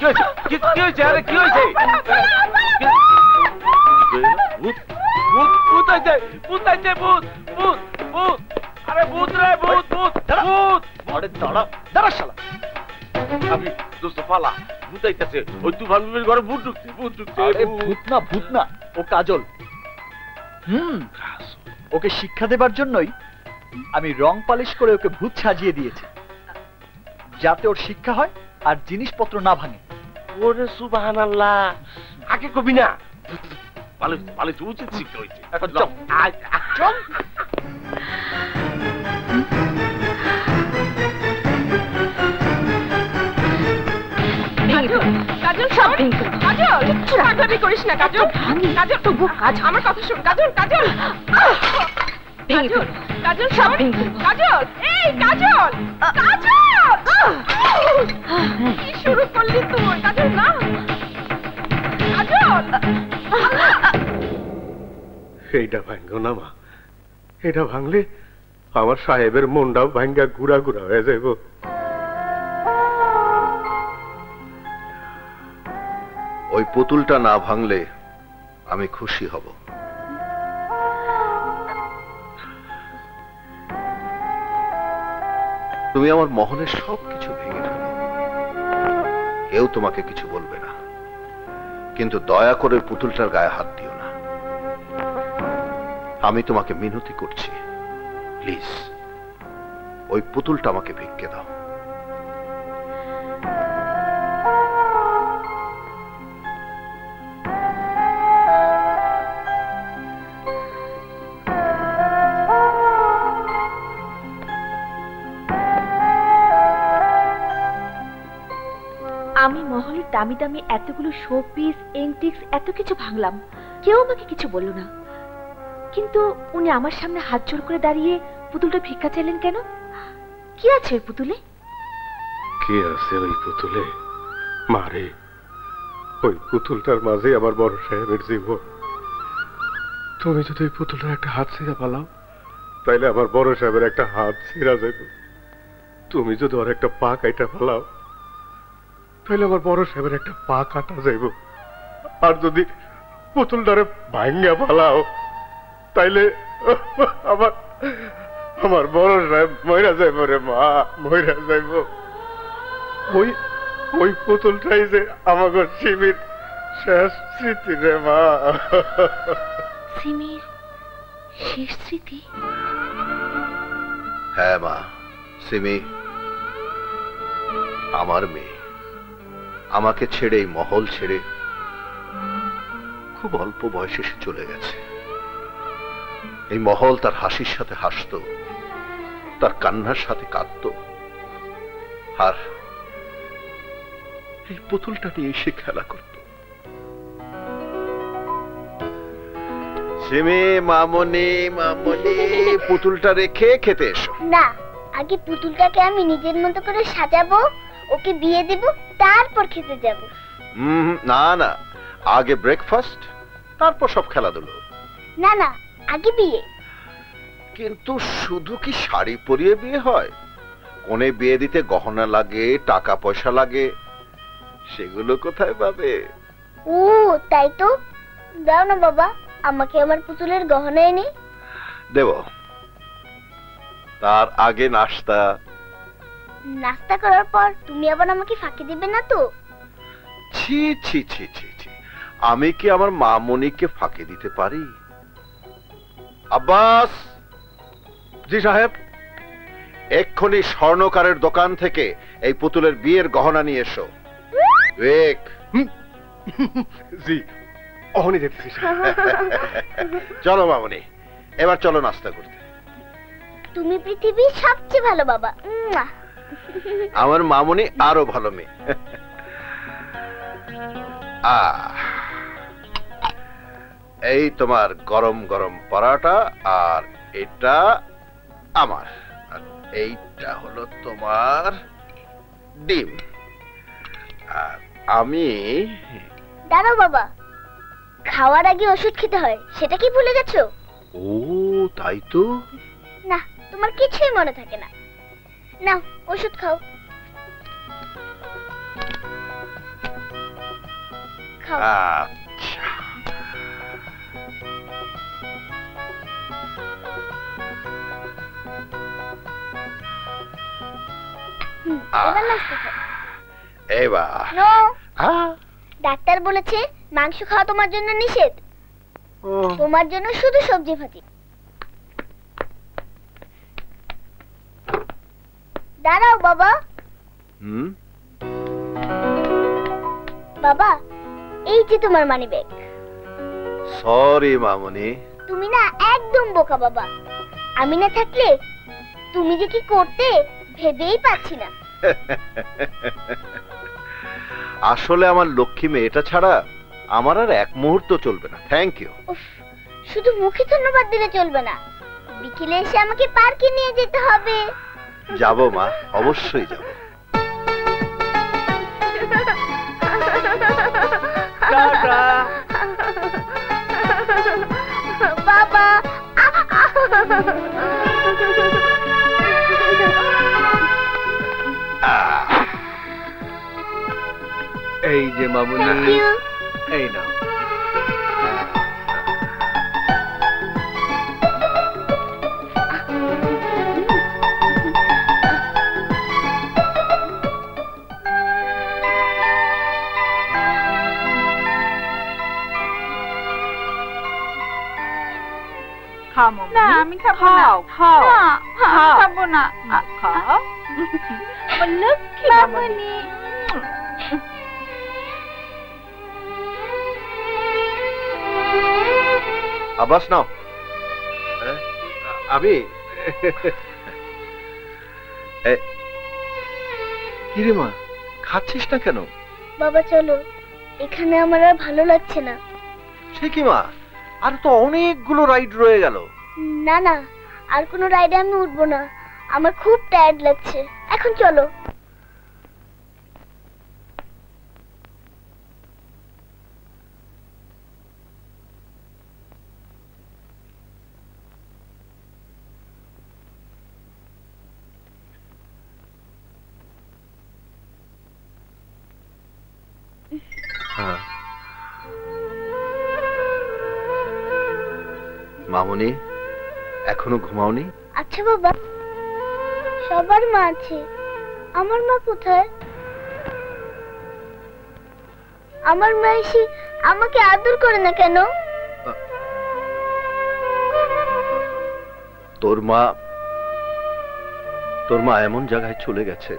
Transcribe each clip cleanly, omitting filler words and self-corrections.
কি হয়েছে আরে কি হয়েছে ভূত ভূত ভূত আছে ভূত আছে ভূত ভূত ভূত আরে ভূত রে ভূত ভূত ভূত আরে দাঁড়া দাঁড়া শালা আমি দোস্ত পালা ভূত আইতাছে ওই তুফান বিবির ঘরে ভূত ঢুকছে আরে ভূত না ও কাজল ওকে শিক্ষা দেবার জন্যই আমি রং পালিশ করে ওকে ভূত সাজিয়ে দিয়েছি যাতে ওর শিক্ষা হয় আর জিনিসপত্র না ভাঙে ওরে সুবহানাল্লাহ আগে কবি না পালিশ উচিত শিক্ষা হয়েছে এখন চল চল কাজল সব ভেঙে কাজল রাগাবি করিস না কাজল কাজল তবু কাজ আমার কথা শুন কাজল কাজল কাজল সব ভেঙে কাজল এই কাজল কাজল কি শুরু করলি তুই কাজল না কাজল এইটা ভাঙ্গো না মা এটা ভাঙলে আমার সাহেবের মনটাও ভাঙ্গা গুড়া গুড়া হয়ে যাইব ওই পুতুলটা না ভাঙলে আমি খুশি হব তুমি আমার মহলের সবকিছু ভেঙে ফেলো কেউ তোমাকে কিছু বলবে না কিন্তু দয়া করে পুতুলটার গায়ে হাত দিও না আমি তোমাকে মিনতি করছি প্লিজ ওই পুতুলটা আমাকে ভিক্ষে দাও আমি মহলের দামি দামি এতগুলো শোপিস এন্টিক্স এত কিছু ভাঙলাম কেউ আমাকে কিছু বলল না কিন্তু উনি আমার সামনে হাত জোড় করে দাঁড়িয়ে পুতুলটা ভিক্ষা চাইলেন কেন কি আছে ওই পুতুলে কি আছে ওই পুতুলে মারে ওই পুতুলটার মাঝে আমার বড় সাহেবের জীবন তুমি যদি ওই পুতুলটার একটা হাত ছিঁড়া পালাও তাইলে আমার বড় সাহেবের একটা হাত ছিঁড়া যাইব তুমি যদি ওর একটা পা কাইটা পালাও তাহলে আমার বড় সাহেবের একটা পা কাটা যাইব আর যদি পুতুলটারে ভাঙ্গা পালাও তাইলে আমার বড় সাহেব মইরা যাইব রে মা মইরা যাইব ওই ওই পুতুলটাই যে আমাকে সিমির শেষ স্মৃতি রে মা সিমির শেষ স্মৃতি হ্যাঁ মা সিমি আমার মেয়ে আমাকে ছেড়ে এই মহল ছেড়ে খুব অল্প বয়সে সে চলে গেছে এই মহল তার হাসির সাথে হাসতো তার কান্নার সাথে কাঁদতো আর এই পুতুলটা নিয়ে এসে খেলা করত সিমি মামনি মামনি পুতুলটা রেখে খেতে এসো না আগে পুতুলটাকে আমি নিজের মতো করে সাজাবো ওকে বিয়ে দেব তারপর খেতে যাব না না আগে ব্রেকফাস্ট তারপর সব খেলাধুলো না না আগে বিয়ে কিন্তু শুধু কি শাড়ি পরিয়ে বিয়ে হয় কোনে বিয়ে দিতে গহনা লাগে টাকা পয়সা লাগে সেগুলো কোথায় পাবে ও তাই তো দাও না বাবা আমাকে আমার পুতুলের গহনা এনে দেব তার আগে নাস্তা নাস্তা করার পর তুমি আবার আমাকে ফাঁকি দিবে না তো ছি ছি ছি ছি ছি আমি কি আমার মামনিকে ফাঁকি দিতে পারি আব্বাস জি সাহেব এক্ষুনি স্বর্ণকারের দোকান থেকে এই পুতুলের বিয়ের গহনা নিয়ে এসো বেক জি অহনি দেখছি চলো মামনি এবার চলো নাস্তা করতে তুমি পৃথিবীর সবচেয়ে ভালো বাবা আমার মামনি আরো ভালো মেয়ে এই তোমার গরম গরম পরাটা আর এটা আমার এইটা হলো তোমার ডিম আর আমি দাঁড়াও বাবা খাওয়ার আগে ওষুধ খেতে হয় সেটা কি ভুলে গেছো ও তাই তো না তোমার কিছুই মনে থাকে না নাও ওষুধ খাও খাও। আচ্ছা এবার নাস্তা খাও। এবার নো, আহ, ডাক্তার বলেছে মাংস খাওয়া তোমার জন্য নিষেধ, ও, তোমার জন্য শুধু সবজি ভাজি। দাঁড়াও বাবা। হুম, বাবা, এই যে তোমার মানি ব্যাগ। সরি মামনি। তুমি না একদম বোকা বাবা। আমি না থাকলে তুমি যে কি করতে ভেবেই পাচ্ছি না। আসলে আমার লক্ষ্মী মেয়েটা ছাড়া আমার আর এক মুহূর্ত চলবে না। Thank you. উফ, শুধু মুখে ধন্যবাদ দিলে চলবে না, বিকেলে এসে আমাকে পার্কে নিয়ে যেতে হবে। যাবো মা, অবশ্যই যাব। বাবা, এই যে মামুনি, Thank you. এই নাও। খাও না, আমি খাবো না। খাও, খাবো না। খাও, আমার লক্ষ্মী মামনি। আবাস নাও। আমি কিরে মা, খাচ্ছিস না কেন? বাবা চলো, এখানে আমার আর ভালো লাগছে না। সে কি মা, আর তো অনেকগুলো রাইড রয়ে গেল। না না, আর কোনো রাইডে আমি উঠবো না, আমার খুব টায়ার্ড লাগছে। এখন চলো। হ্যাঁ মামনি, এখনো ঘুমাওনি? আচ্ছা বাবা, সবার মা আছে, আমার মা কোথায়? আমার মা এসে আমাকে আদর করে না কেন? তোর মা এমন জায়গায় চলে গেছে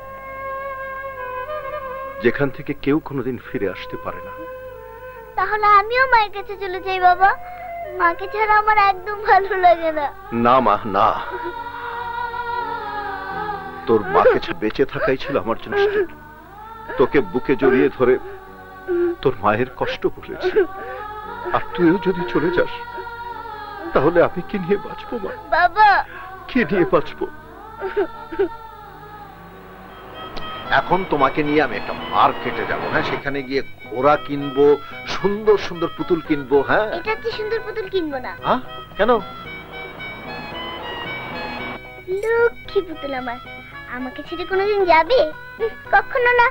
যেখান থেকে কেউ কোনোদিন ফিরে আসতে পারে না। তাহলে আমিও মায়ের কাছে চলে যাই বাবা, মাকে ছাড়া আমার একদম ভালো লাগে না। না মা, না, তোর মাকে বেঁচে থাকাই ছিল আমার জন্য শ্রেষ্ঠ। তোকে বুকে জড়িয়ে ধরে তোর মায়ের কষ্ট বলেছি, আর তুইও যদি চলে যাস তাহলে আমি কি নিয়ে বাঁচবো মা? বাবা, কি নিয়ে বাঁচবো? এখন তোমাকে নিয়ে আমি একটা মার্কেটে যাবো। হ্যাঁ, সেখানে গিয়ে ঘোড়া কিনবো, সুন্দর সুন্দর পুতুল কিনবো। হ্যাঁ, এটা কি সুন্দর পুতুল কিনবো না? হ্যাঁ, কেন? লক্ষ্মী পুতুল আমার, আমাকে ছেড়ে কোনোদিন যাবে? কখনো না।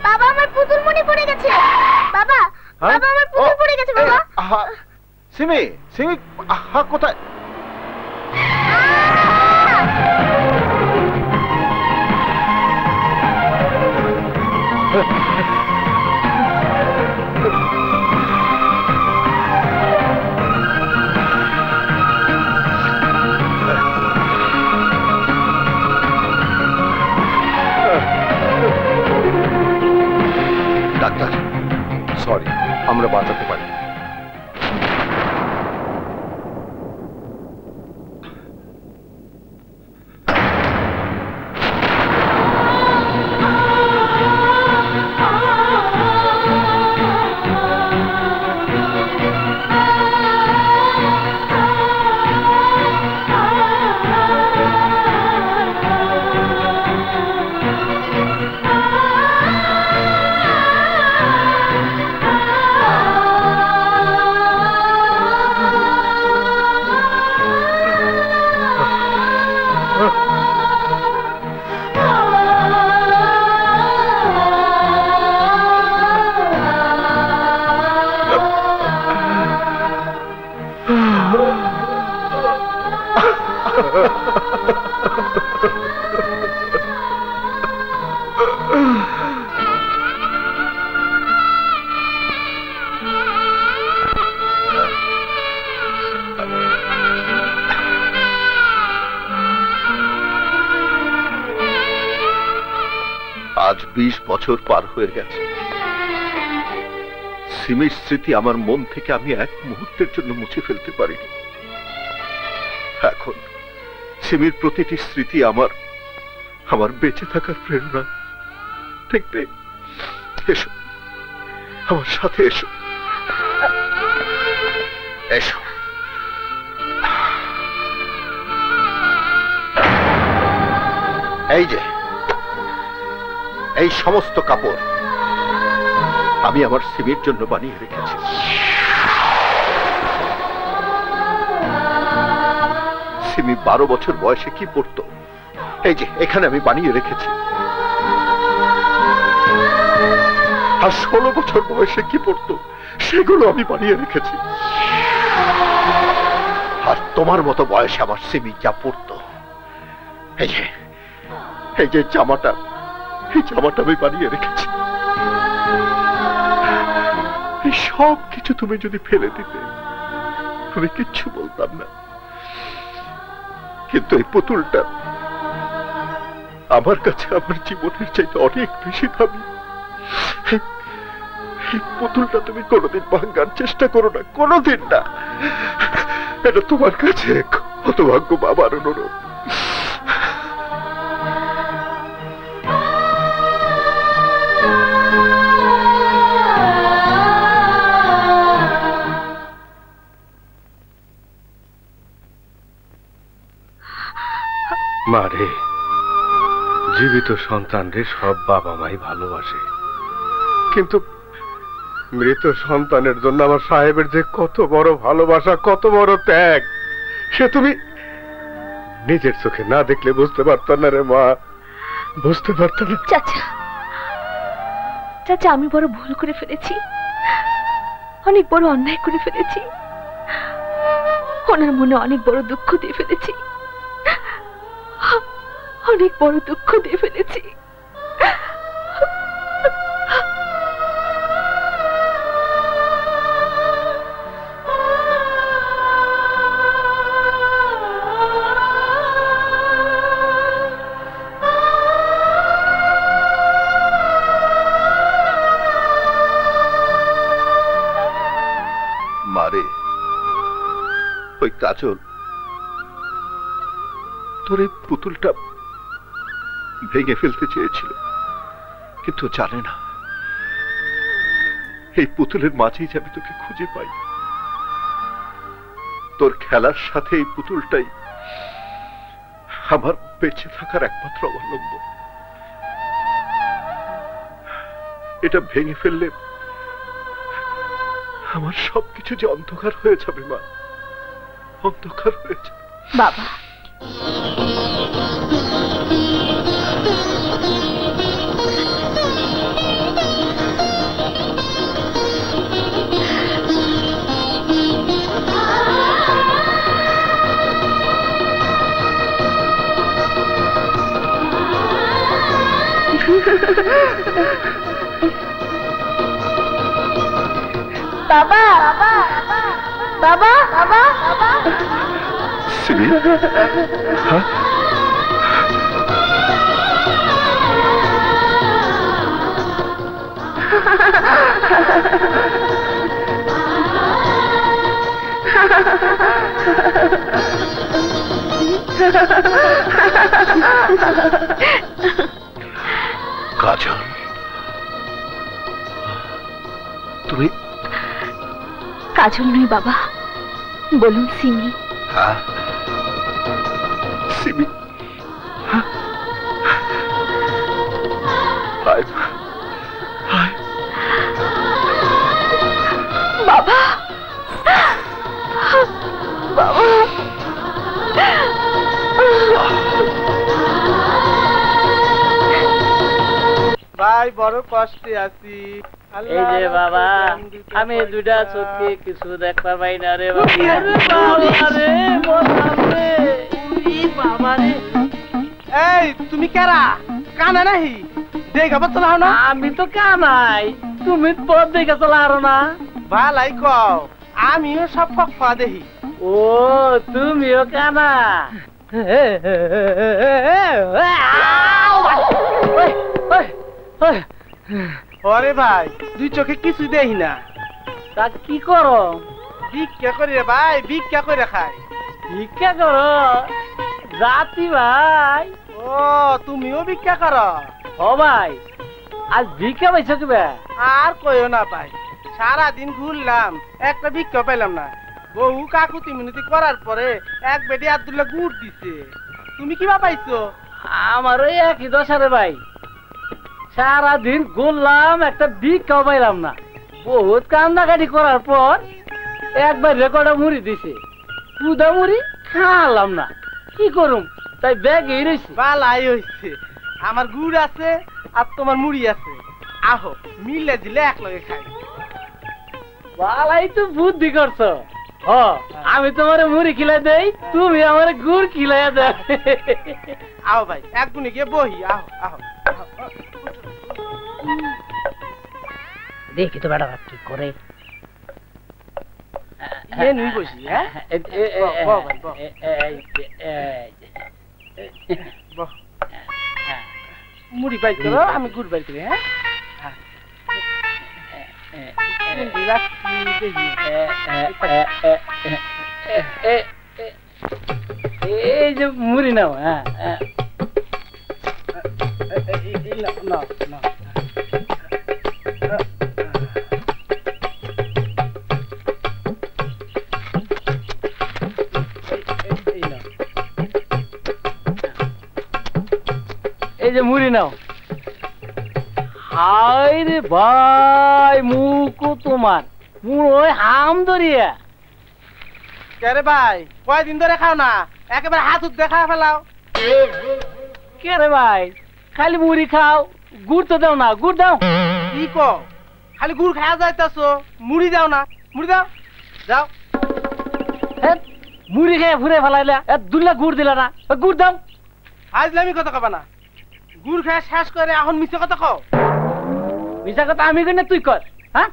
বাবা, আমার পুতুল মনে পড়ে গেছে। বাবা, বাবা, আমার পুতুল পড়ে গেছে বাবা। আহা, সিমি, সিমি, আহা, কোথায়? ডাক্তার, সরি, আমরা বাঁচাতে পারি। আজ 20 বছর পার হয়ে গেছে। সিমির স্মৃতি আমার মন থেকে আমি এক মুহূর্তের জন্য মুছে ফেলতে পারিনি। এখন সিমির প্রতিটি স্মৃতি আমার বেঁচে থাকার প্রেরণা। ঠিক নেই? এসো, আমার সাথে এসো। এসো। এই যে এই সমস্ত কাপড় আমি আমার সিমির জন্য বানিয়ে রেখেছি। সিমি 12 বছর বয়সে কি পড়তো এই যে এখানে আমি বানিয়ে রেখেছি। আর 16 বছর বয়সে কি পড়তো সেগুলো আমি বানিয়ে রেখেছি। আর তোমার মতো বয়সে আমার সিমি যা পড়তো এই যে জামাটা, এই জামাটা আমি বানিয়ে রেখেছি। এই সব কিছু তুমি যদি ফেলে দিতে আমি কিচ্ছু বলতাম না, কিন্তু এই পুতুলটা আমার কাছে আমার জীবনের চাইতে অনেক বেশি দামি। এই পুতুলটা তুমি কোনোদিন ভাঙার চেষ্টা করো না, কোনোদিন না। এটা তোমার কাছে হতভাগ্য বাবার অনুরোধ। মারে, জীবিত সন্তানরে সব বাবা মাই ভালোবাসে, কিন্তু মৃত সন্তানের জন্য আমার সাহেবের যে কত বড় ভালোবাসা, কত বড় ত্যাগ, সে তুমি নিজের চোখে না দেখলে বুঝতে পারতাম না রে মা, বুঝতে পারতাম না। চাচা, চাচা, আমি বড় ভুল করে ফেলেছি, অনেক বড় অন্যায় করে ফেলেছি, ওনার মনে অনেক বড় দুঃখ দিয়ে ফেলেছি, অনেক বড় দুঃখ দিয়ে ফেলেছি। মারে, ওই কাজল তোর এই পুতুলটা ভেঙে ফেলতে চেয়েছিল, কিন্তু জানে না এই পুতুলের মাঝেই যে আমি তোকে খুঁজে পাই। তোর খেলার সাথে এই পুতুলটাই আমার বেঁচে থাকার একমাত্র অবলম্বন। এটা ভেঙে ফেললে আমার সবকিছু যে অন্ধকার হয়ে যাবে মা, অন্ধকার হয়ে যাবে। বাবা, বাবা, বাবা, বাবা, বাবা। সিমি, হ্যাঁ? কাজল, তুমি? কাজল নয় বাবা, বলুন সিমি। হ্যাঁ, সিমি। বাবা, বাবা, ভাই বড় কষ্টে আছি। এই যে বাবা, আমি দুটা চোখে কিছু দেখতে পাই না রে বাবা রে, বাবা রে। এই তুমি কেরা? কানা নাহি? দেখা পাচ্ছ না? আমি তো কানাই, তুমি পথ দেখে চলা আরো না। ভালাই কও, আমিও সব ফা দেখি। ও, তুমিও কানা? ওরে ভাই দুই চোখে কিছু দেখি না। তা কি করো? ভিক্ষা করি রে ভাই, ভিক্ষা করে খাই। ভিক্ষা করো জাতি ভাই? ও তুমিও ভিক্ষা করো? ও ভাই আজ ভিক্ষা পাইছো কি? আর কইও না ভাই, সারাদিন ঘুরলাম একটা ভিক্ষা পেলাম না। বহু কাকুতি মিনতি করার পরে এক বেটি আব্দুল্লাহ গুড় দিছে। তুমি কিবা পাইছো? আমার ওই একই দশা রে ভাই, সারাদিন ঘুরলাম একটা ভিক্ষাও পাইলাম না। বহুত কান্দাকাটি করার পর একবার রেকর্ডে মুড়ি দিছে, পুদা মুড়ি খাওয়ালাম না, কি করুম তাই ব্যাগে রয়েছে। বালাই হইছে, আমার গুড় আছে আর তোমার মুড়ি আছে, আহো মিলে দিলে এক লগে খাই। বালাই তো বুদ্ধি করছো। আমি তোমার মুড়ি খিলাই দেই, তুমি আমার গুড় খিলাইয়া দে। আও ভাই এক গুণে গিয়ে বহি, আহো আহো। দেখি তো বেটা কি করে। নুই বসি, হ্যাঁ মুড়ি বাইর করো, আমি গুড় বাইর করি। হ্যাঁ এই যে মুড়ি নাও। হ্যাঁ এই যে মুড়ি নাও। হায় রে ভাই, মুখো তোমার মুড় ওই হাম ধরিয়া। কে রে ভাই, কয়দিন ধরে খাও না? একেবারে হাত উঠ দেখা ফেলাও। কে রে ভাই, খালি মুড়ি খাও, গুড় তো দাও না। গুড় দাও। কি কো, খালি গুড় খাওয়া যাইতাছো, মুড়ি দাও না? মুড়ি দাও, যাও। মুড়ি খেয়ে ঘুরে ফেলাইলা, দুল্লা গুড় দিলা না। গুড় দাও। আজলামি কথা কবা না, গুড় খাওয়া শেষ করে এখন মিছে কথা কও। মিছা কথা আমি কই না তুই কর? হ্যাঁ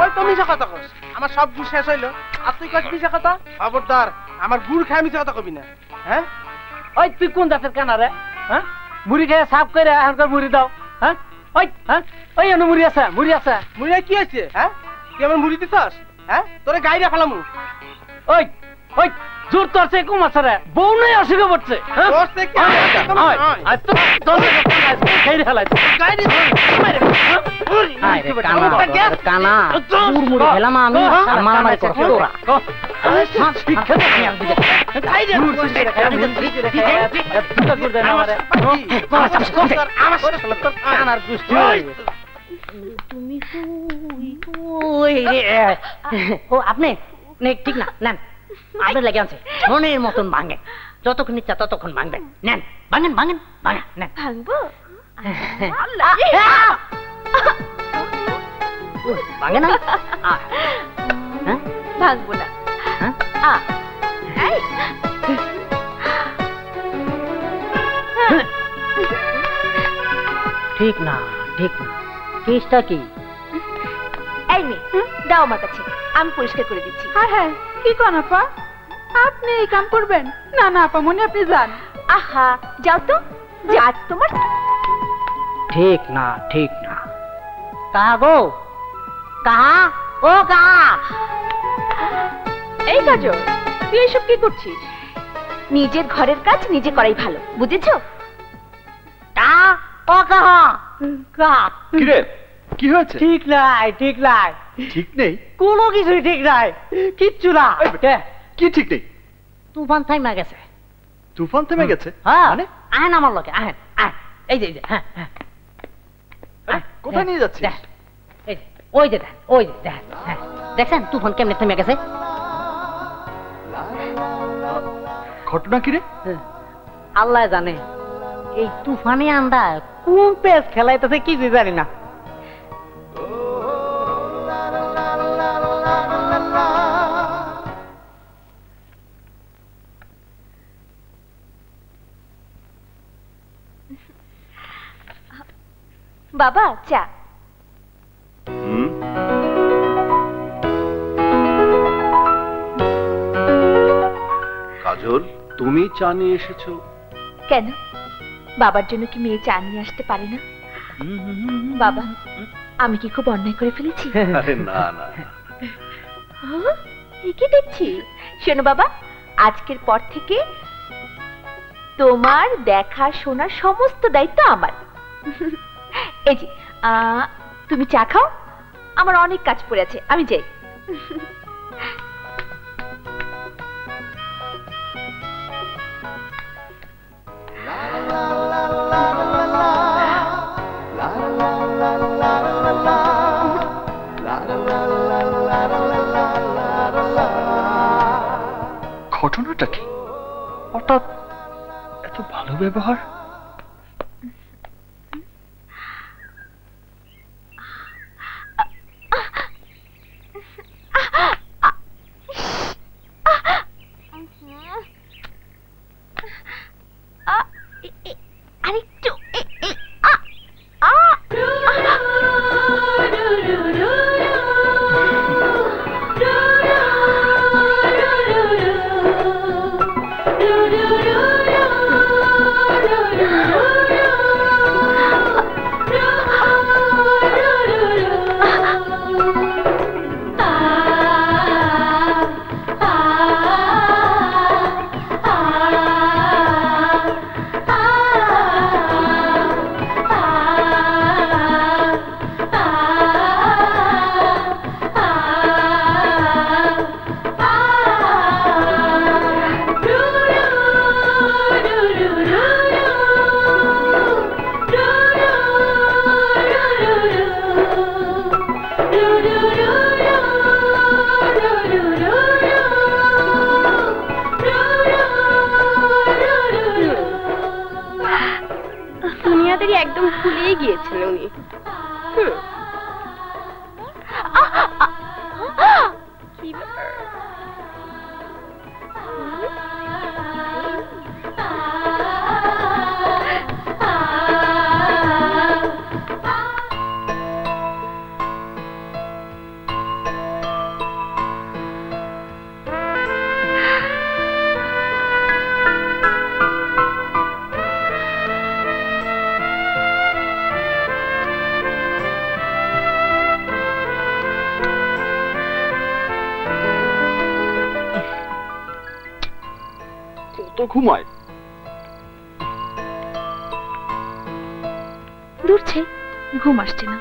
ওই তো মিছে কথা কস, আমার সব গুড় শেষ হইলো আর তুই কস মিছে কথা? খবরদার, আমার গুড় খায় মিছে কথা কবি না। হ্যাঁ ওই তুই কোন জাতের কানা রে? হ্যাঁ মুড়ি খেয়ে সাফ করে এখন মুড়ি দাও। হ্যাঁ ওই হ্যাঁ ওই এনে মুড়ি আছে, মুড়ি আছে। মুড়ি কি আছে? হ্যাঁ তুই আমার মুড়ি দিছস? হ্যাঁ তোরে গাইরা ফেলামু। ওই ওই জোর তোর সে কম আছে রে, বউ নাই অসুখে পড়ছে। তোর সে কি আজ তো তোর খাইরে ফেলাই গাইরি কানা মুড়ি খেলাম আমি, মারামারি করছো তোরা। আপনি ঠিক না নেন, আপনার লেগে আছে মনের মতন ভাঙেন, যতক্ষণ ইচ্ছা ততক্ষণ ভাঙবেন। নেন ভাঙেন ভাঙেন ভাঙেন। নেন ভাঙবো? ভাঙে না? ভাঙবো না। ঠিক না ঠিক না, কেসটা কি? এই মেয়ে দাও আমার কাছে, আমি পরিষ্কার করে দিচ্ছি। হ্যাঁ হ্যাঁ, কি কোন আপা, আপনি এই কাম করবেন? না না আপা মনে, আপনি যান। আহা যাও তো, যা তোমার। ঠিক না ঠিক না। কাহা গো, কাহা ও কাহা। এই কাজল, তুই এইসব কি করছিস? নিজের ঘরের কাজ নিজে করাই ভালো, বুঝেছো? কাহা ও কাহা। কাহা কি রে, কি হয়েছে? ঠিক নাই ঠিক নাই, ঠিক নেই? কোনো কিছুই ঠিক নাই, কিচ্ছু না। কি ঠিক নেই? তুফান থাইমা গেছে। তুফান থেমে গেছে? হ্যাঁ মানে? আহেন আমার লগে, আহেন আহেন। এই যে হ্যাঁ হ্যাঁ, কোথায় নিয়ে যাচ্ছিস? এই যে ওই যে দেখ, ওই যে দেখ, হ্যাঁ দেখছেন তুফান কেমনে থেমে গেছে? ঘটনা কি রে? আল্লাহ জানে, এই তুফানে আন্দা কোন পেস খেলাইতেছে কিছুই জানি না। বাবা চা। কাজল, তুমি চা নিয়ে এসেছো? কেন, বাবার জন্য কি মেয়ে চা নিয়ে আসতে পারে না? বাবা, আমি কি খুব অন্যায় করে ফেলেছি? আরে না না, কি দেখছি? শোনো বাবা, আজকের পর থেকে তোমার দেখা শোনার সমস্ত দায়িত্ব আমার। এই যে তুমি চা খাও, আমার অনেক কাজ পড়ে আছে, আমি যাই। ঘটনাটা কি? হঠাৎ এত ভালো ব্যবহার? আরেকটু দুনিয়াদারি একদম ভুলিয়ে গিয়েছেন উনি। কি ব্যাপার? ঘুমায় দূরছে, ঘুম আসছে না।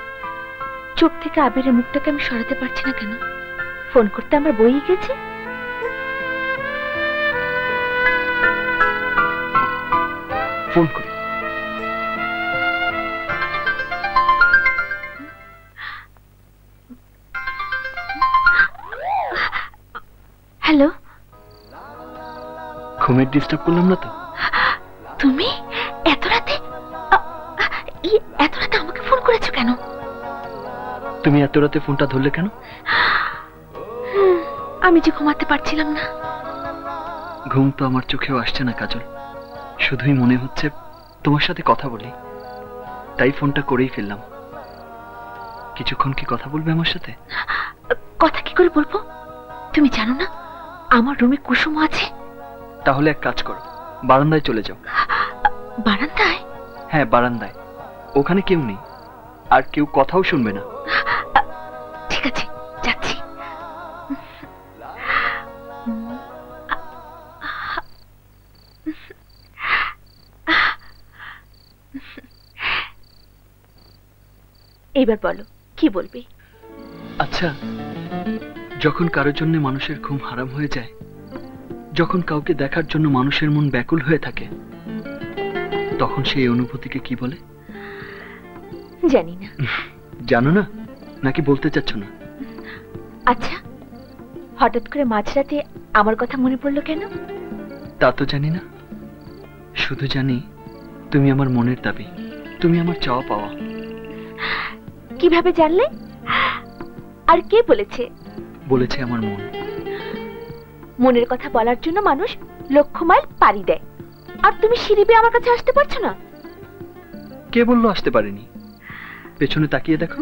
চোখ থেকে আবিরের মুখটাকে আমি সরাতে পারছি না কেন? ফোন করতে আমার বই গেছে। ফোন করি। হ্যালো, ঘুমের ডিস্টার্ব করলাম না তো? তুমি এত রাতে আমাকে ফোন করেছো কেন? তুমি এত রাতে ফোনটা ধরলে কেন? আমি যে ঘুমাতে পারছিলাম না। ঘুম তো আমার চোখেও আসছে না কাজল, শুধুই মনে হচ্ছে তোমার সাথে কথা বলি, তাই ফোনটা করেই ফেললাম। কিছুক্ষণ কি কথা বলবে আমার সাথে? কথা কি করে বলবো? তুমি জানো না আমার রুমে কুসুম আছে? তাহলে এক কাজ করো, বারান্দায় চলে যাও। বারান্দায়? হ্যাঁ বারান্দায়, ওখানে কেউ নেই আর কেউ কথাও শুনবে না। ঠিক আছে, যাচ্ছি। এবার বলো কি বলবে? আচ্ছা, যখন কারোর জন্য মানুষের ঘুম হারাম হয়ে যায়, যখন কাউকে দেখার জন্য মানুষের মন ব্যাকুল হয়ে থাকে, তখন সেই অনুভূতিকে কি বলে? জানি না। জানো না নাকি বলতে চাচ্ছ না? আচ্ছা, হঠাৎ করে মাঝরাতে আমার কথা মনে পড়লো কেন? তা তো জানি না, শুধু জানি তুমি আমার মনের দাবি, তুমি আমার চাওয়া পাওয়া। কিভাবে জানলে? আর কে বলেছে? বলেছে আমার মন। মনের কথা বলার জন্য মানুষ লক্ষ মাইল পাড়ি দেয়, আর তুমি সিঁড়ি বেয়ে আমার কাছে আসতে পারছো না? কে বললো আসতে পারিনি? পেছনে তাকিয়ে দেখো।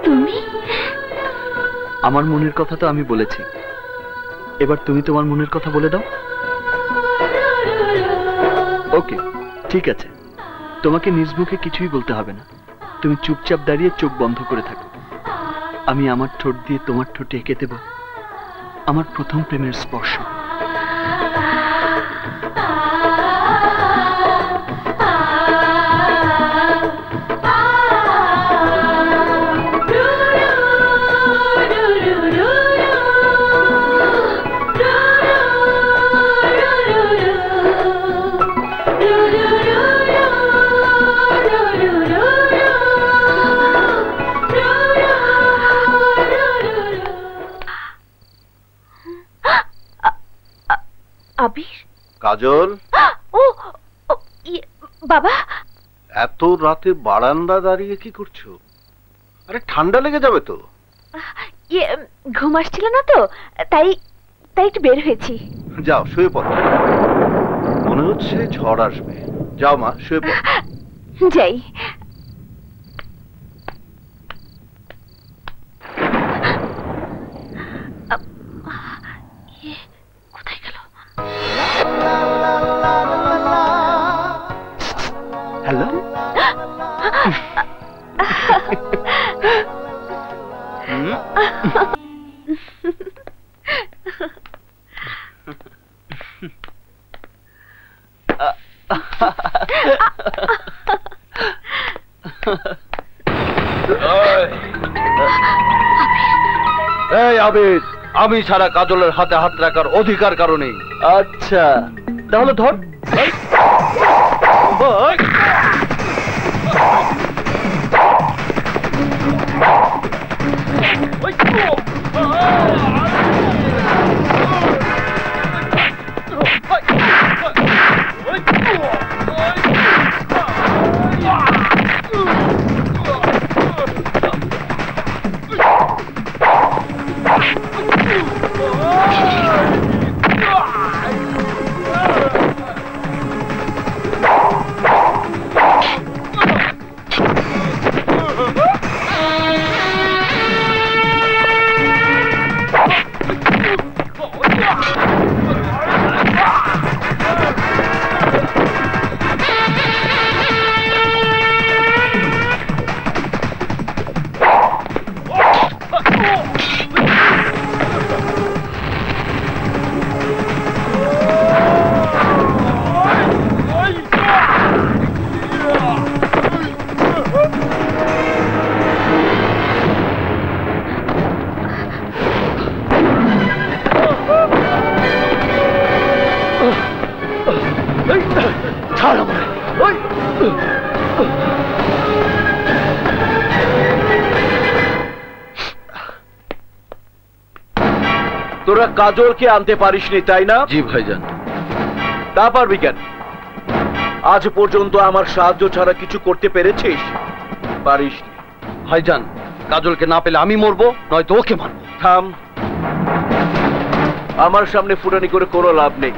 তুমি? আমার মনের কথা তো আমি বলেছি, এবার তুমি তোমার মনের কথা বলে দাও। ওকে, ঠিক আছে, তোমাকে নিজ মুখে কিছুই বলতে হবে না। তুমি চুপচাপ দাঁড়িয়ে চোখ বন্ধ করে থাকো। আমি আমার ঠোঁট দিয়ে তোমার ঠোঁটে এঁকে দেব আমার প্রথম প্রেমের স্পর্শ। আবির, কাজল, ও বাবা, এত রাতে বারান্দা দাঁড়িয়ে কি করছো? আরে ঠান্ডা লেগে যাবে তো। ঘুম আসছিল না তো, তাই তাই একটু বের হয়েছি। যাও শুয়ে পড়ো, মনে হচ্ছে ঝড় আসবে। যাও মা, শুয়ে পড়ো। যাই। কোথায় গেল? হ্যালো। এই আবির, আমি ছাড়া কাজলের হাতে হাত রাখার অধিকার কারণে। আচ্ছা, তাহলে ধর। তোরা কাজলকে আনতে পারিসনি তাই না? জি ভাইজান। তা পারবি কেন? আজ পর্যন্ত আমার সাহায্য ছাড়া কিছু করতে পেরেছিস? পারিসনি। ভাইজান, কাজলকে না পেলে আমি মরবো, নয়তো ওকে মারবো। থাম, আমার সামনে ফুটানি করে কোনো লাভ নেই।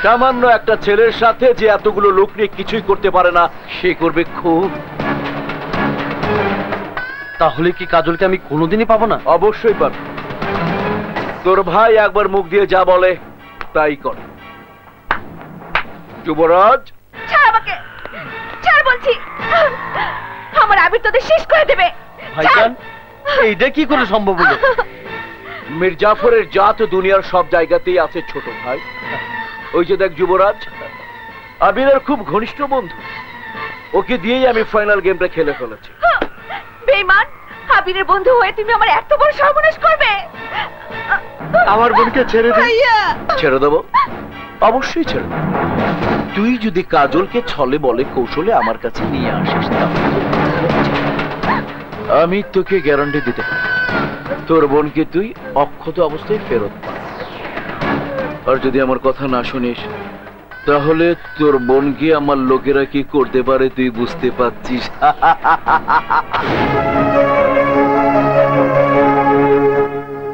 সামান্য একটা ছেলের সাথে যে এতগুলো লোক নিয়ে কিছুই করতে পারে না, সে করবে খুব। তাহলে কি কাজলকে আমি কোনোদিনই পাবো না? অবশ্যই পারবে। তোর ভাই একবার মুখ দিয়ে যা বলে তাই কর। যুবরাজ, ছাড় আমাকে, ছাড় বলছি। আমার আবির তোদের শেষ করে দেবে। ভাইজান, এইটা কি করে সম্ভব হলো? মীর জাফরের জাত দুনিয়ার সব জায়গাতেই আছে ছোট ভাই। ওই যে দেখ যুবরাজ, আবিরের খুব ঘনিষ্ঠ বন্ধু। ওকে দিয়েই আমি ফাইনাল গেমটা খেলে ফেলেছি। বেঈমান, আবিরের বন্ধু হয়ে তুমি আমার এত বড় সর্বনাশ করবে? আমার বোনকে ছেড়ে দে। ছেড়ে দেবো? অবশ্যই ছেড়ে দেবো। তুই যদি কাজলকে ছলে বলে কৌশলে আমার কাছে নিয়ে আসিস, আমি তোকে গ্যারান্টি দিতে পারি তোর বোনকে তুই অক্ষত অবস্থায় ফেরত পাবি। আর যদি আমার কথা না শুনিস, তাহলে তোর বোনকে আমার লোকেরা কি করতে পারে তুই বুঝতে পারছিস।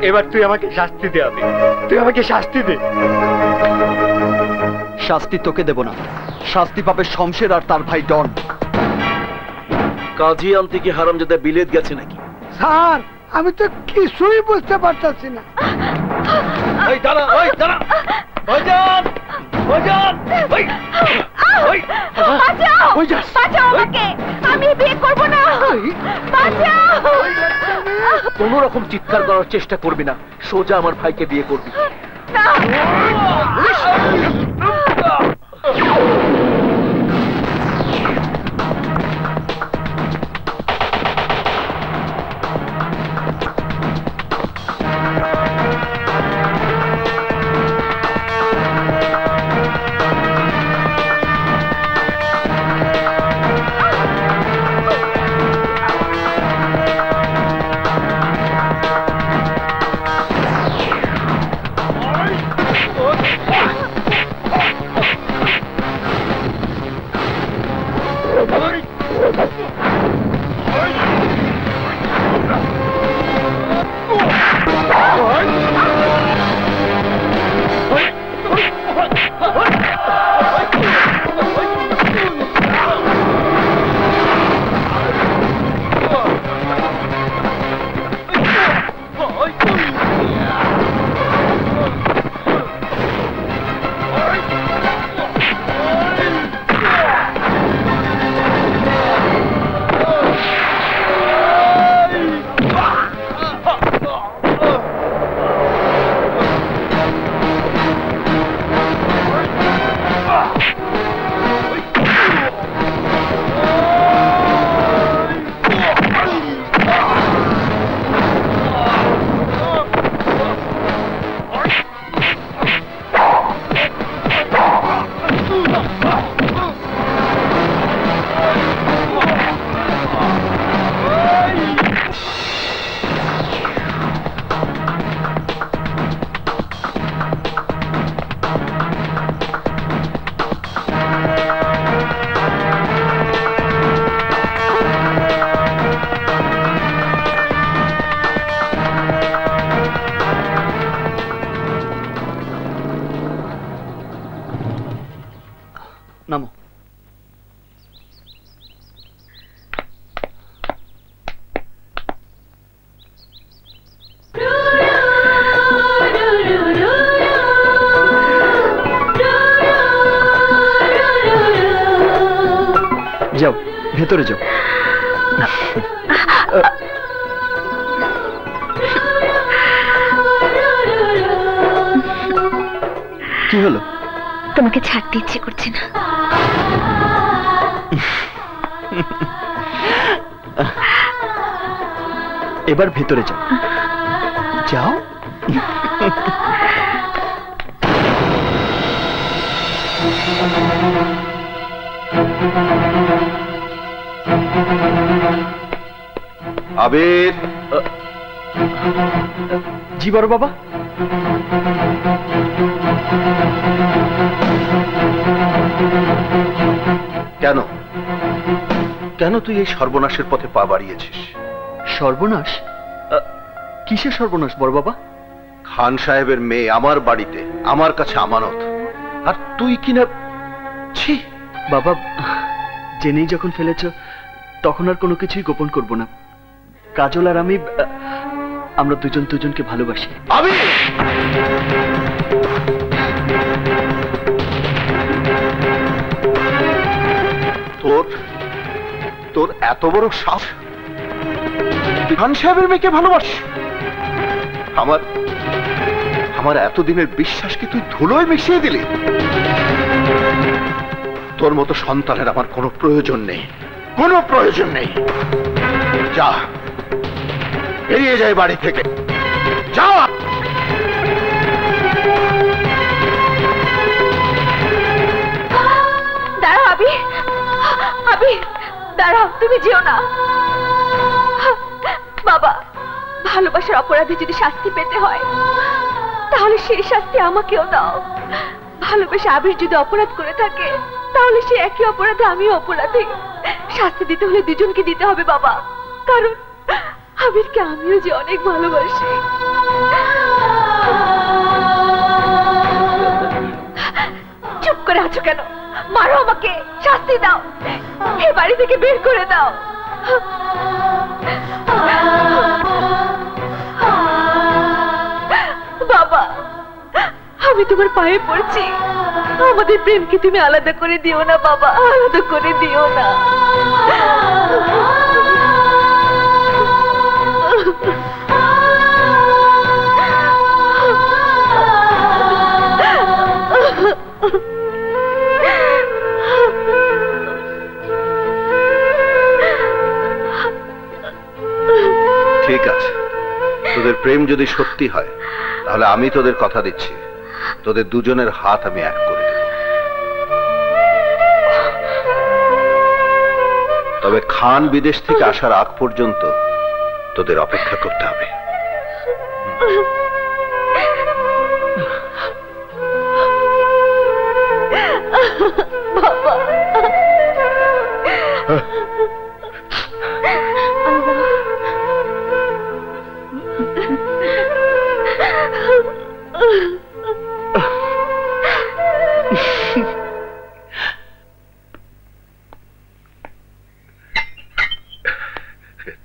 এবার তুই আমাকে শাস্তি দে আবির, তুই আমাকে শাস্তি দে। শাস্তি তোকে দেব না, শাস্তি পাবে শমশের আর তার ভাই ডন। কাজী আনতে কি হারামজাদা বিলেত গেছে নাকি? স্যার, আমি তো কিছুই বুঝতে পারতাছি না। ওই দাঁড়া, ওই দাঁড়া, ভাইজান, ভাইজান, ওই, ওই, বাঁচাও, বাঁচাও আমাকে, আমি বিয়ে করব না, বাঁচাও। কোন রকম চিৎকার করার চেষ্টা করবি না, সোজা আমার ভাইকে বিয়ে করবি। নামো। যাও, ভেতরে যাও। কি হলো? তোমাকে ছাড়তে ইচ্ছে করছে না। এবার ভেতরে যাও, যাও। আবির। জি বড় বাবা। কেন কেন তুই এই সর্বনাশের পথে পা বাড়িয়েছিস? সর্বনাশ? কিসের সর্বনাশ বড় বাবা? খান সাহেবের মেয়ে আমার বাড়িতে, আমার কাছে আমানত, আর তুই কিনা। ছি বাবা, জেনেই যখন ফেলেছ তখন আর কোনো কিছুই গোপন করব না। কাজল আর আমি, আমরা দুজন দুজনকে ভালোবাসি। আমি তোর এত বড় সাহস, খান সাহেবের মেয়েকে ভালোবাস? আমার এতদিনের বিশ্বাস কি তুই ধুলোয় মিশিয়ে দিলি? তোর মতো সন্তানের আমার কোনো প্রয়োজন নেই, কোনো প্রয়োজন নেই। যা, বেরিয়ে যায় বাড়ি থেকে, যা। দাঁড়াও আবি, আবি দাঁড়াও, তুমি যেও না। বাবা, ভালোবাসার অপরাধে যদি শাস্তি পেতে হয় তাহলে সেই শাস্তি আমাকেও দাও। ভালোবাসা আবির যদি অপরাধ করে থাকে তাহলে সে একই অপরাধে আমিও অপরাধী। শাস্তি দিতে হলে দুজনকে দিতে হবে বাবা, কারণ আবিরকে আমিও যে অনেক ভালোবাসি। চুপ করে আছো কেন? মারো আমাকে, শাস্তি দাও, এই বাড়ি থেকে বের করে দাও। আমি তোমার পায়ে পড়ছি, আমাদের প্রেমকে তুমি আলাদা করে দিও না বাবা, আলাদা করে দিও না। ঠিক আছে, তোদের প্রেম যদি সত্যি হয় তাহলে আমি তোদের কথা দিচ্ছি, তোদের দুজনের হাত আমি এক করে দেব। তবে খান বিদেশ থেকে আসার আগ পর্যন্ত তোদের অপেক্ষা করতে হবে।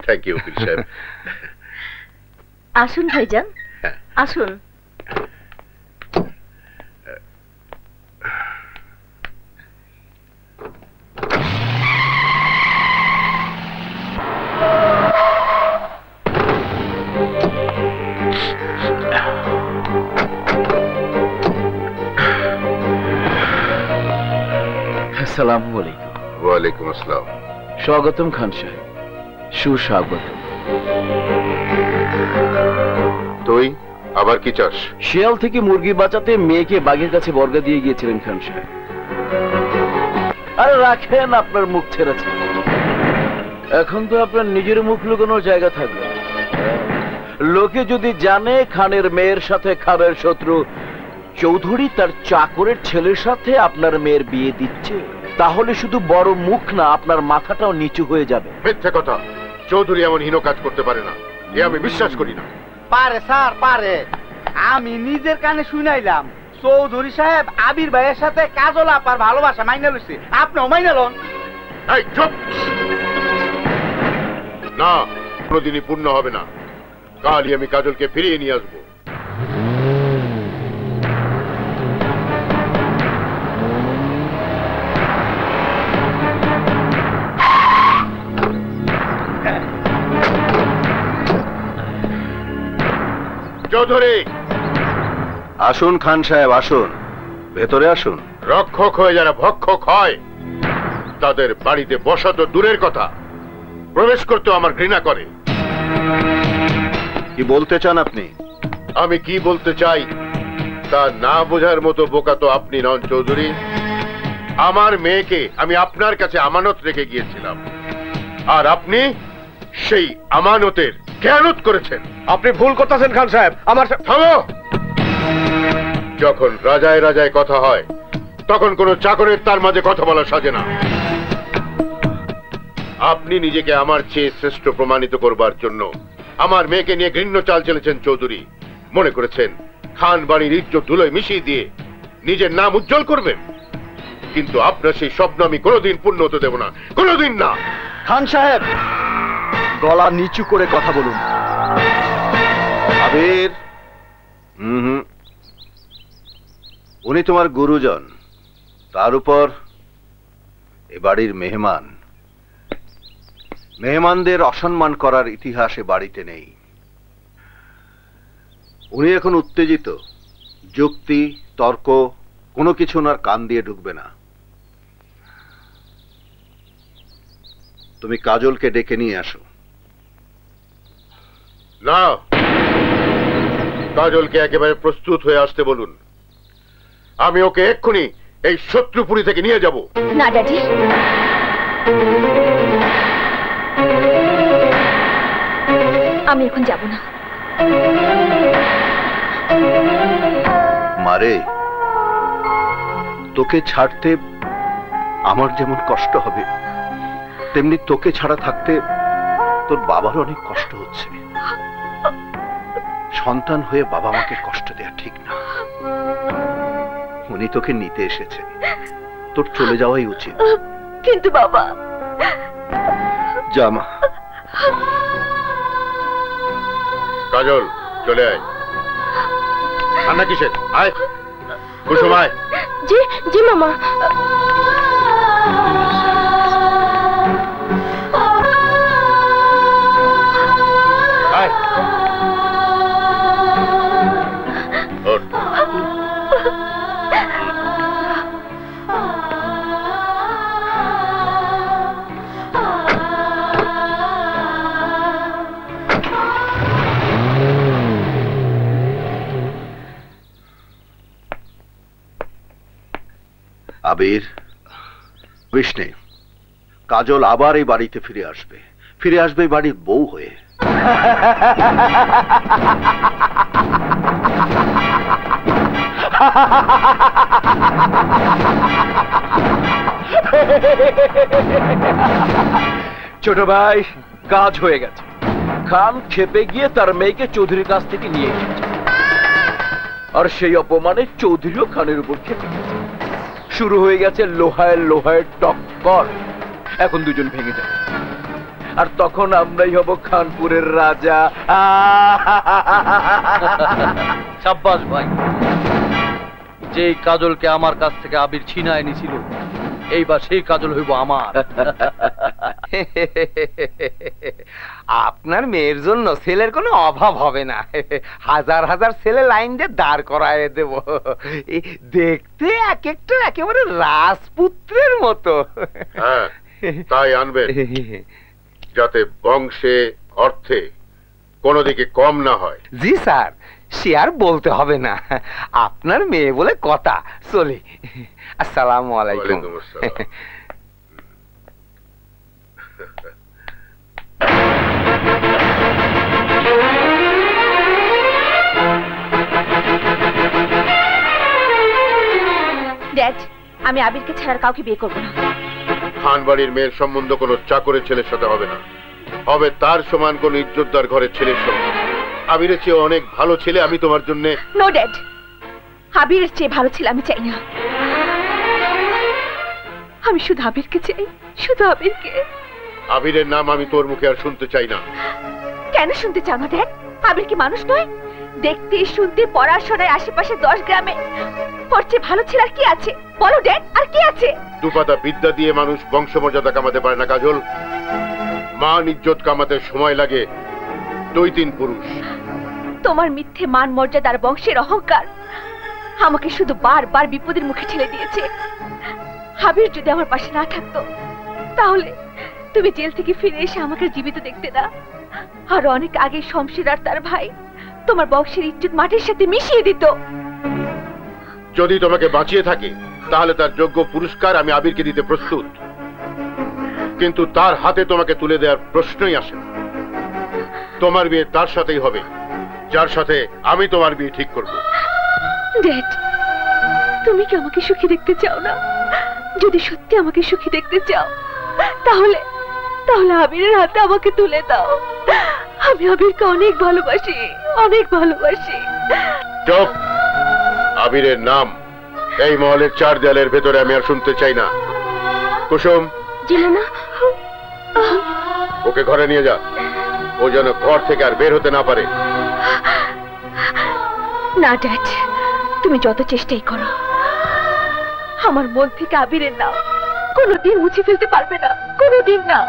থ্যাংক ইউ উকিল সাহেব। আসুন ভাইজান, আসুন। আসসালামু আলাইকুম। ওয়ালাইকুম আসসালাম। স্বাগতম খান সাহেব, সুস্বাগত। তুই আবার কি চাস? শিয়াল থেকে মুরগি বাঁচাতে মেয়েকে বাঘের কাছে বর্গা দিয়ে গিয়েছিলেন খান সাহেব। আরে রাখেন আপনার মুখ ছেড়েছে, এখন তো আপনার নিজের মুখ লুকানোর জায়গা থাকবে। লোকে যদি জানে খানের মেয়ের সাথে খানের শত্রু চৌধুরী তার চাকরের ছেলের সাথে আপনার মেয়ের বিয়ে দিচ্ছে, তাহলে শুধু বড় মুখ না, আপনার মাথাটাও নিচু হয়ে যাবে। মিথ্যে কথা, চৌধুরী এমন হীন কাজ করতে পারে না, এ আমি বিশ্বাস করি না। পারে স্যার পারে, আমি নিজের কানে শুনাইলাম চৌধুরী সাহেব আবির ভাইয়ের সাথে কাজল আপার ভালোবাসা মাইনা লইছে, আপনিও মাইনা লন। এই চুপ! না, কোনোদিনই পূর্ণ হবে না। কালই আমি কাজলকে ফিরিয়ে নিয়ে আসবো। চৌধুরী! আসুন খান সাহেব, আসুন, ভেতরে আসুন। রক্ষক হয়ে যারা ভক্ষক হয় তাদের বাড়িতে বসা তো দূরের কথা, প্রবেশ করতেও আমার ঘৃণা করে। কি বলতে চান আপনি? আমি কি বলতে চাই তা না বোঝার মতো বোকা তো আপনি নন চৌধুরী। আমার মেয়েকে আমি আপনার কাছে আমানত রেখে গিয়েছিলাম, আর আপনি সেই আমানতের খেয়ানত করেছেন। আপনি ভুল করতেছেন খান সাহেব। আমার থামো! যখন রাজায় রাজায় কথা হয় তখন কোন চাকরের তার মাঝে কথা বলা সাজে না। আপনি নিজেকে আমার চেয়ে শ্রেষ্ঠ প্রমাণিত করবার জন্য আমার মেয়েকে নিয়ে ঘৃণ্য চাল চলেছেন চৌধুরী। মনে করেছেন খান বাড়ির ইজ্জত ধুলোয় মিশিয়ে দিয়ে নিজের নাম উজ্জ্বল করবেন, কিন্তু আপনার সেই স্বপ্ন আমি কোনোদিন পূর্ণ হতে দেব না, কোনোদিন না। খান সাহেব, গলা নিচু করে কথা বলুন। আবির, উনি তোমার গুরুজন, তার উপর এ বাড়ির মেহমান। মেহমানদের অসম্মান করার ইতিহাস এ বাড়িতে নেই। উনি এখন উত্তেজিত, যুক্তি তর্ক কোনো কিছু ওনার কান দিয়ে ঢুকবে না। তুমি কাজলকে ডেকে নিয়ে আসো। না, কাজলকে একেবারে প্রস্তুত হয়ে আসতে বলুন। আমি ওকে এক্ষুনি এই শত্রুপুরী থেকে নিয়ে যাব। না ড্যাডি, আমি এখন যাব না। মারে, তোকে ছাড়তে আমার যেমন কষ্ট হবে, তেমনি তোকে ছাড়া থাকতে তোর বাবার অনেক কষ্ট হচ্ছে। সন্তান হয়ে বাবা মাকে কষ্ট দেয়া ঠিক না। উনি তোকে নিতে এসেছেন, তোর চলে যাওয়াই উচিত। কিন্তু বাবা। জামা। কাজল, চলে আয়। কান্না কিসের? আয় কুসুম আয়। জি জি মামা। আয় ওঠ। আবির, বিষ্ণে, কাজল আবার এই বাড়িতে ফিরে আসবে, ফিরে আসবে এই বাড়ির বউ হয়ে। ছোট ভাই, কাজ হয়ে গেছে। খান খেপে গিয়ে তার মেয়েকে চৌধুরীর কাছ থেকে নিয়ে এসেছে, আর সেই অপমানে চৌধুরীও খানের উপর খেপে গেছে। শুরু হয়ে গেছে লোহায় লোহায় টক্কর। এখন দুজন ভেঙে যাবে, আর তখন আমরাই হব খানপুরের রাজা। সাব্বাস ভাই, যে কাজলকে আমার কাছ থেকে আবির ছিনায় নিছিল, এইবার সেই কাজল হইব আমার। আপনার মেয়ের জন্য ছেলের কোনো অভাব হবে না। হাজার হাজার ছেলে লাইন দিয়ে দাঁড় করায় দেব। দেখতে এক একটা একেবারে রাজপুত্রের মতো। হ্যাঁ, তাই আনবেন, যাতে বংশে অর্থে কোনো দিকে কম না হয়। জি স্যার, সে আর বলতে হবে না। আপনার মেয়ে বলে কথা। চলি। আসসালামু আলাইকুম। ওয়ালাইকুম আসসালাম। ড্যাড, আমি আবিরকে ছাড়ার কাউকে বিয়ে করব না। খান বাড়ির মেয়ের সম্বন্ধ কোনো চাকরের ছেলের সাথে হবে না, হবে তার সমান কোন ইজ্জতদার ঘরের ছেলের সঙ্গে। আবিরের চেয়ে অনেক ভালো ছেলে আমি তোমার জন্য। নো ড্যাড, আবিরের চেয়ে ভালো ছেলে আমি চাই না। আমি শুধু আবিরকে চাই, শুধু আবিরকে। আবিরের নাম আমি তোর মুখে আর শুনতে চাই না। কেন শুনতে চাও না ড্যাড? আবির কি মানুষ নয়? দেখতে শুনতে পড়াশোনায় আশেপাশে 10 গ্রামে ওর চেয়ে ভালো ছেলে আর কি আছে? বলো ড্যাড, আর কি আছে? দুপাতা বিদ্যা দিয়ে মানুষ বংশমর্যাদা কামাতে পারে না কাজল। মান ইজ্জত কামাতে সময় লাগে 2-3 পুরুষ। তোমার মিথ্যে মান মর্যাদা আর বংশের অহংকার আমাকে শুধু বারবার বিপদের মুখে ঠেলে দিয়েছে। আবির যদি আমার পাশে না থাকতো, তাহলে তুমি জেল থেকে ফিরে এসে আমাকে জীবিত দেখতে না। আর অনেক আগে শমশের আর তার ভাই তোমার বংশের ইজ্জত মাটির সাথে মিশিয়ে দিত। যদি তোমাকে বাঁচিয়ে থাকে, তাহলে তার যোগ্য পুরস্কার আমি আবিরকে দিতে প্রস্তুত, কিন্তু তার হাতে তোমাকে তুলে দেওয়ার প্রশ্নই আসে না। তোমার বিয়ে তার সাথেই হবে যার সাথে আমি তোমার বিয়ে ঠিক করব। ড্যাড, তুমি কি আমাকে সুখী দেখতে চাও না? যদি সত্যি আমাকে সুখী দেখতে চাও, তাহলে তাহলে আবিরের হাতে আমাকে তুলে দাও। আমি আবিরকে অনেক ভালোবাসি, অনেক ভালোবাসি। চুপ! আবিরের নাম এই মহলের 4 দেয়ালের ভেতরে আমি আর শুনতে চাই না। কুসুম, জি মামা। ওকে ঘরে নিয়ে যা, ও যেন ঘর থেকে আর বের হতে না পারে। না ড্যাড, তুমি যত চেষ্টাই করো, আমার মন থেকে আবিরের নাম কোনোদিন মুছে ফেলতে পারবে না, কোনোদিন না।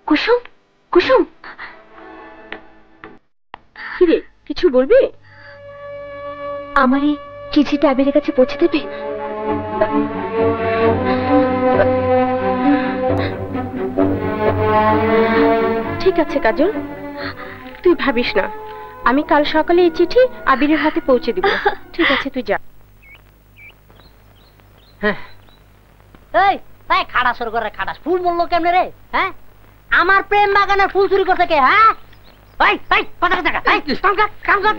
কুসুম, কুসুম, কিরে কিছু বলবি? আমার এই চিঠিটা আবিরের কাছে পৌঁছে দেবে? ঠিক আছে কাজল, তুই ভাবিস না, আমি কাল সকালে এই চিঠি আবিরের হাতে পৌঁছে দিব। ঠিক আছে, তুই যা। এই এই খাড়া সর করে খাড়াস ফুল বললো কেমনে রে? হ্যাঁ, আমার প্রেম বাগানের ফুল চুরি করতে কে? হ্যাঁ, এই এই কথা কথা এই কাম কর কাম কর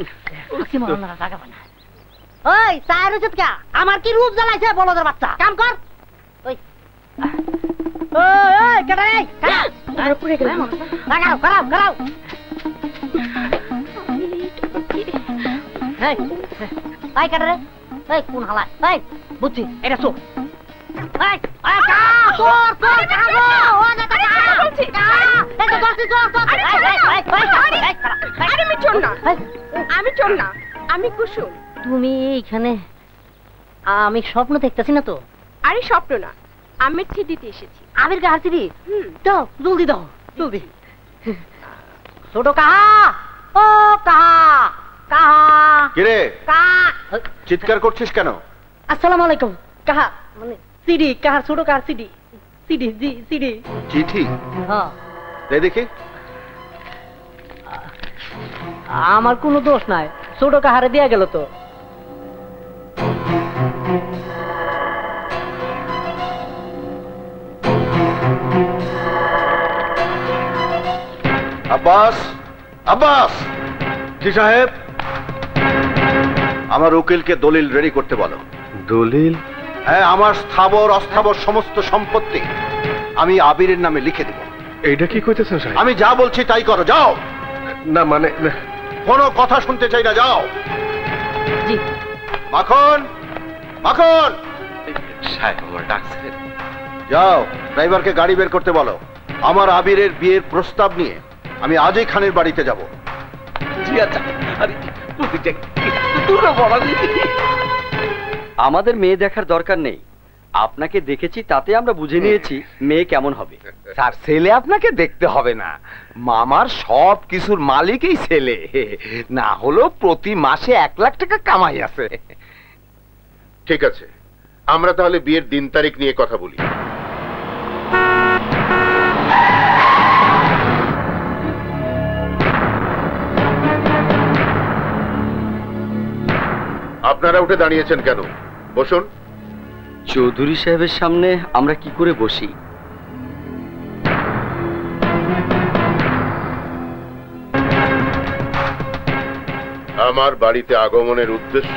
কি মন না টাকা বানা। ওই সাইরুত কা আমার কি রূপ জ্বালাইছে বলদের বাচ্চা, কাম কর। ওই ওই কেডা রে? কারা পুরে গেল, লাগাও করাও করাও। এই এই কেডা রে? এই কোন হালা? এই বুঝছি এটা চোর। এই এই কা চোর চোর কাগো ও না কা বলছি কা এই তো বলছি চোর চোর। এই এই আরে আমি চোর না, আমি চোর না, আমি কুসুম। তুমি এইখানে? আমি স্বপ্ন দেখতেছি না তো? আরে স্বপ্ন না, আমি চিঠি দিতে এসেছি। আমির কাছে চিঠি দাও, জলদি দাও জলদি। ছোট কাহা, ও কাহা কাহা কিরে কা চিৎকার করছিস কেন? আসসালামু আলাইকুম কাহা, মানে সিডি কাহা, ছোট কাহা সিডি সিডি জি সিডি চিঠি। হ্যাঁ দে দেখি। আমার কোনো দোষ নাই, ছোট কাহারে দেয়া গেল তো। আব্বাস, আব্বাস। জি সাহেব। আমার উকিলকে দলিল রেডি করতে বলো। দলিল? হ্যাঁ, আমার স্থাবর অস্থাবর সমস্ত সম্পত্তি আমি আবিরের নামে লিখে দেব। এইটা কি কইতেছেন সাহেব? আমি যা বলছি তাই করো, যাও। না মানে কোনো কথা শুনতে চাই না, যাও। জি। মাখন, মাখন সাহেব আমার ডাকছেন। যাও, ড্রাইভারকে গাড়ি বের করতে বলো। আমার আবিরের বিয়ের প্রস্তাব নিয়ে আমি আজই খানের বাড়িতে যাব। জি আচ্ছা। আরে তোরা বলা আমাদের মেয়ে দেখার দরকার নেই, আপনাকে দেখেছি তাতে আমরা বুঝে নিয়েছি মেয়ে কেমন হবে। স্যার, ছেলে আপনাকে দেখতে হবে না, মামার সব কিছুর মালিকই ছেলে। না হলেও প্রতি মাসে 1 লাখ টাকা কামাই আছে। ঠিক আছে, আমরা তাহলে বিয়ের দিন তারিখ নিয়ে কথা বলি। আপনারা উঠে দাঁড়িয়েছেন কেন? বসুন। চৌধুরী সাহেবের সামনে আমরা কি করে বসি? আমার বাড়িতে আগমনের উদ্দেশ্য?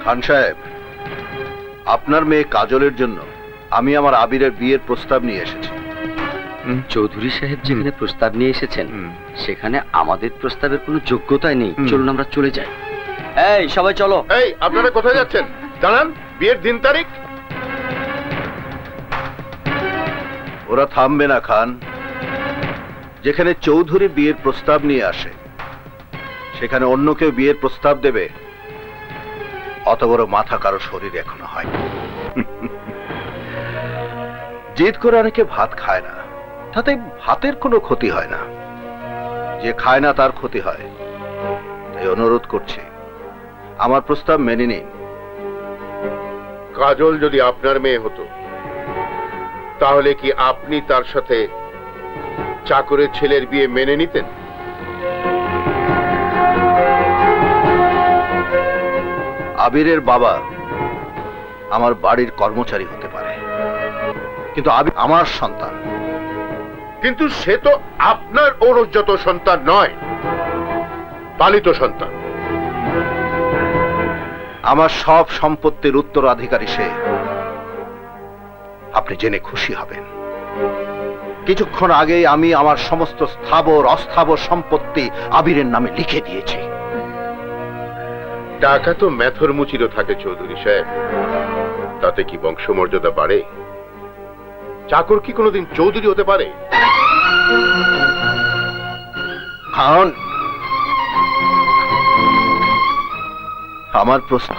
খান সাহেব, আপনার মেয়ে কাজলের জন্য আমি আমার আবিরের বিয়ের প্রস্তাব নিয়ে এসেছি। চৌধুরী সাহেব যেখানে প্রস্তাব নিয়ে এসেছেন সেখানে আমাদের প্রস্তাবের কোনো যোগ্যতাই নেই। চলুন আমরা চলে যাই। এই সবাই চলো। এই আপনারা কোথায় যাচ্ছেন? জানান বিয়ের দিন তারিখ। ওরা থামবে না খান। যেখানে চৌধুরী বিয়ের প্রস্তাব নিয়ে আসে সেখানে অন্য কেউ বিয়ের প্রস্তাব দেবে, অত বড় মাথা কারো শরীর এখনো হয়। জেদ করে অনেকে ভাত খায় না, তাতে ভাতের কোনো ক্ষতি হয় না। যে খায় না তার ক্ষতি হয়। তাই অনুরোধ করছি, আমার প্রস্তাব মেনে নিন। কাজল যদি আপনার মেয়ে হতো তাহলে কি আপনি তার সাথে চাকরের ছেলের বিয়ে মেনে নিতেন? আবিরের বাবা আমার বাড়ির কর্মচারী হতে পারে, কিন্তু আবির আমার সন্তান। কিন্তু সে তো আপনার ঔরজ্জাত সন্তান নয়, পালিত সন্তান। আমার সব সম্পত্তির উত্তরাধিকারী সে। আপনি জেনে খুশি হবেন, কিছুক্ষণ আগেই আমি আমার সমস্ত স্থাবর অস্থাবর সম্পত্তি আবিরের নামে লিখে দিয়েছি। টাকা তো মেথর মুচিরও থাকে চৌধুরী সাহেব, তাতে কি বংশমর্যাদা বাড়ে? চাকর কি কোনোদিন চৌধুরী হতে পারে? খান, আমার প্রশ্ন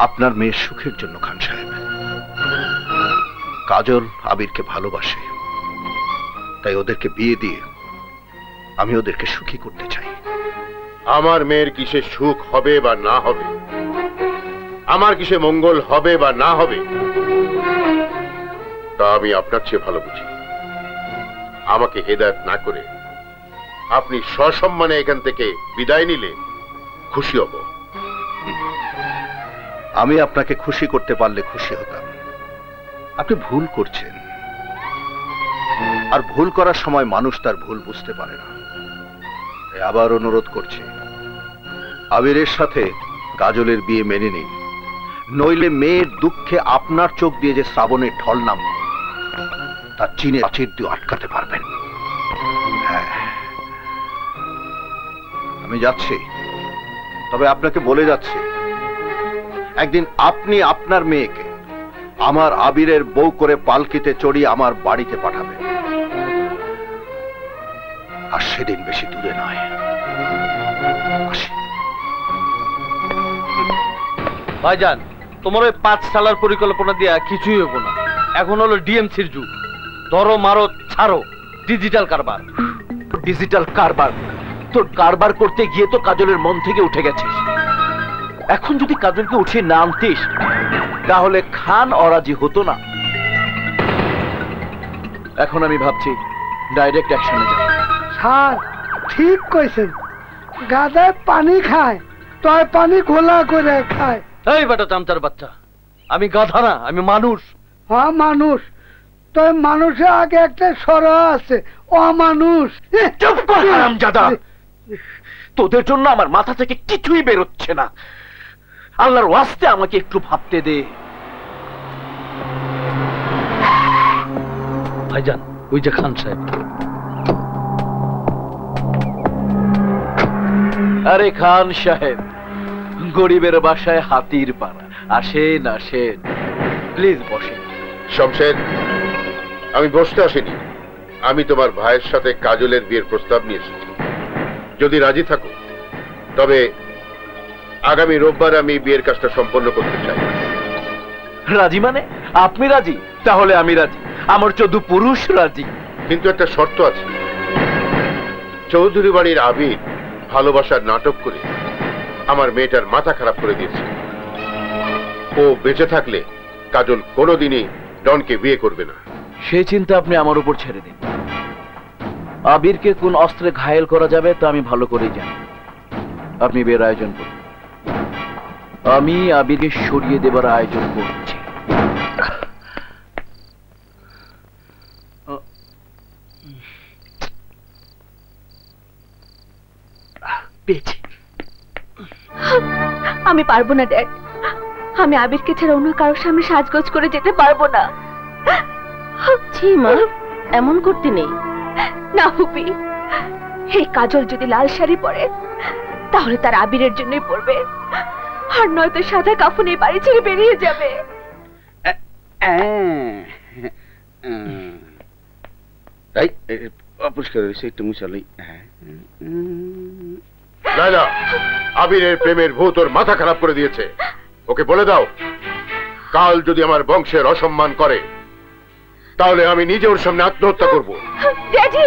আপনার মেয়ের সুখের জন্য। খান সাহেব, কাজল আবিরকে ভালোবাসে, তাই ওদেরকে বিয়ে দিয়ে আমি ওদেরকে সুখী করতে চাই। আমার মেয়ের কিসে সুখ হবে বা না হবে, আমার কিসে মঙ্গল হবে বা না হবে, তা আমি আপনার চেয়ে ভালো বুঝি। আমাকে হেদায়েত না করে আপনি সসম্মানে এখান থেকে বিদায় নিলে খুশি হব। আমি আপনাকে খুশি করতে পারলে খুশি হতাম। আপনি ভুল করছেন, আর ভুল করার সময় মানুষ তার ভুল বুঝতে পারে না। আবার অনুরোধ করছি, আবিরের সাথে কাজলের বিয়ে মেনে নিন, নইলে মেয়ের দুঃখে আপনার চোখ দিয়ে যে শ্রাবণের ঢল নাম তার চিনে প্রাচীর দিয়ে আটকাতে পারবেন। হ্যাঁ, আমি যাচ্ছি, তবে আপনাকে বলে যাচ্ছি, একদিন আপনি আপনার মেয়েকে আমার আবিরের বউ করে পালকিতে চড়িয়ে আমার বাড়িতে পাঠাবেন, আর সেদিন বেশি দূরে নয়। আসি। ভাইজান, তোমার ওই 5 সালার পরিকল্পনা দিয়া কিছুই হবো না। এখন হলো ডিএমসির যুগ। ধরো মারো ছাড়ো, ডিজিটাল কারবার। ডিজিটাল কারবার? তোর কারবার করতে গিয়ে তো কাজলের মন থেকে উঠে গেছিস। এখন যদি কাজলকে উঠিয়ে না আনতিস তাহলে খান অরাজি হতো না। এখন আমি ভাবছি ডাইরেক্ট অ্যাকশনে যাব। স্যার ঠিক কইছেন, গাদায় পানি খায় তয় পানি ঘোলা করে খায়। এই বেটা চামচার বাচ্চা, আমি গাধা না, আমি মানুষ। হ্যাঁ মানুষ, তয় মানুষের আগে একটা সরা আছে, অমানুষ। চুপ কর হারামজাদা, তোদের জন্য আমার মাথা থেকে কিছুই বেরোচ্ছে না। আল্লাহর ওয়াস্তে আমাকে একটু ভাবতে দে। ভাইজান, ওই যে খান সাহেব। আরে খান সাহেব, গরিবের বাসায় হাতির পাড়া। আসেন আসেন, প্লিজ বসেন। শমশের, আমি বসতে আসিনি, আমি তোমার ভাইয়ের সাথে কাজলের বিয়ের প্রস্তাব নিয়ে এসেছি। যদি রাজি থাকো তবে আগামী রোববার আমি বিয়ের কাজটা সম্পন্ন করতে চাই। রাজি মানে? আপনি রাজি? তাহলে আমি রাজি, আমার 14 পুরুষ রাজি। কিন্তু একটা শর্ত আছে। চৌধুরী বাড়ির আবির ভালোবাসার নাটক করে আমার মেয়েটার মাথা খারাপ করে দিয়েছে। ও বেঁচে থাকলে কাজল কোনোদিনই ডনকে বিয়ে করবে না। সেই চিন্তা আপনি আমার উপর ছেড়ে দিন। আবিরকে কোন অস্ত্রে ঘায়েল করা যাবে তা আমি ভালো করেই জানি। আপনি বিয়ের আয়োজন করুন, আমি আবিরকে সরিয়ে দেবার আয়োজন করছি। আমি পারবো না ড্যাড, আমি আবিরকে ছাড়া অন্য কারোর সামনে সাজগোজ করে যেতে পারবো না। ছি মা, এমন করতে নেই। না ফুপি, এই কাজল যদি লাল শাড়ি পরে তাহলে তার আবিরের জন্যই পরবে, আর নয়তো সাদা কাফনে বাড়ি ছেড়ে বেরিয়ে যাবে। তাই অপরিষ্কার হয়েছে, একটু মুছালেই। লায়লা, আবিরের প্রেমের ভূত ওর মাথা খারাপ করে দিয়েছে। ওকে বলে দাও, কাল যদি আমার বংশের অসম্মান করে তাহলে আমি নিজে ওর সামনে আত্মহত্যা করব। ড্যাডি,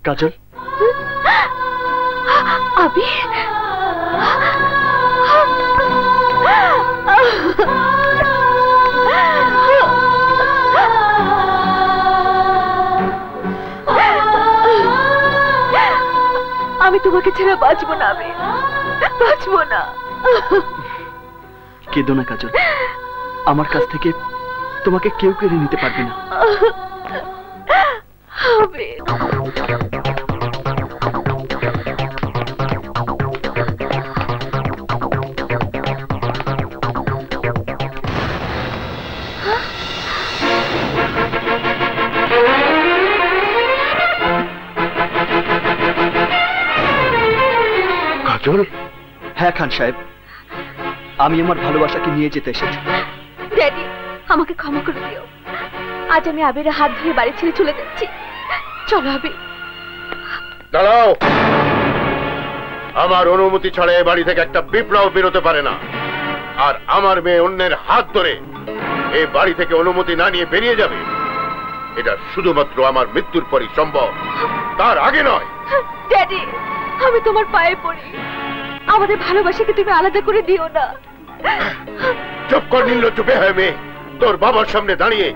কাজল, আবি, আমি তোমাকে ছাড়া বাঁচবো না, আমি বাঁচবো না। কেঁদো না কাজল, আমার কাছ থেকে তোমাকে কেউ কেড়ে নিতে পারবে না। কাজল? হ্যাঁ খান সাহেব, আমি আমার ভালোবাসাকে নিয়ে যেতে এসেছি। ড্যাডি, আমাকে ক্ষমা করে দিও। আজ আমি আবিরের হাত ধরে বাড়ি ছেড়ে চলে যাচ্ছি। চলো আবির। দাঁড়াও, আমার অনুমতি ছাড়া এ বাড়ি থেকে একটা বিপ্লব বেরোতে পারে না। আর আমার মেয়ে অন্যের হাত ধরে এই বাড়ি থেকে অনুমতি না নিয়ে বেরিয়ে যাবে, এটা শুধুমাত্র আমার মৃত্যুর পরই সম্ভব, তার আগে নয়। ড্যাডি, আমি তোমার পায়ে পড়ি, আমাদের ভালোবাসাকে তুমি আলাদা করে দিও না। চুপ কর নির্লজ্জ বেহায়া মেয়ে, তোর বাবার সামনে দাঁড়িয়ে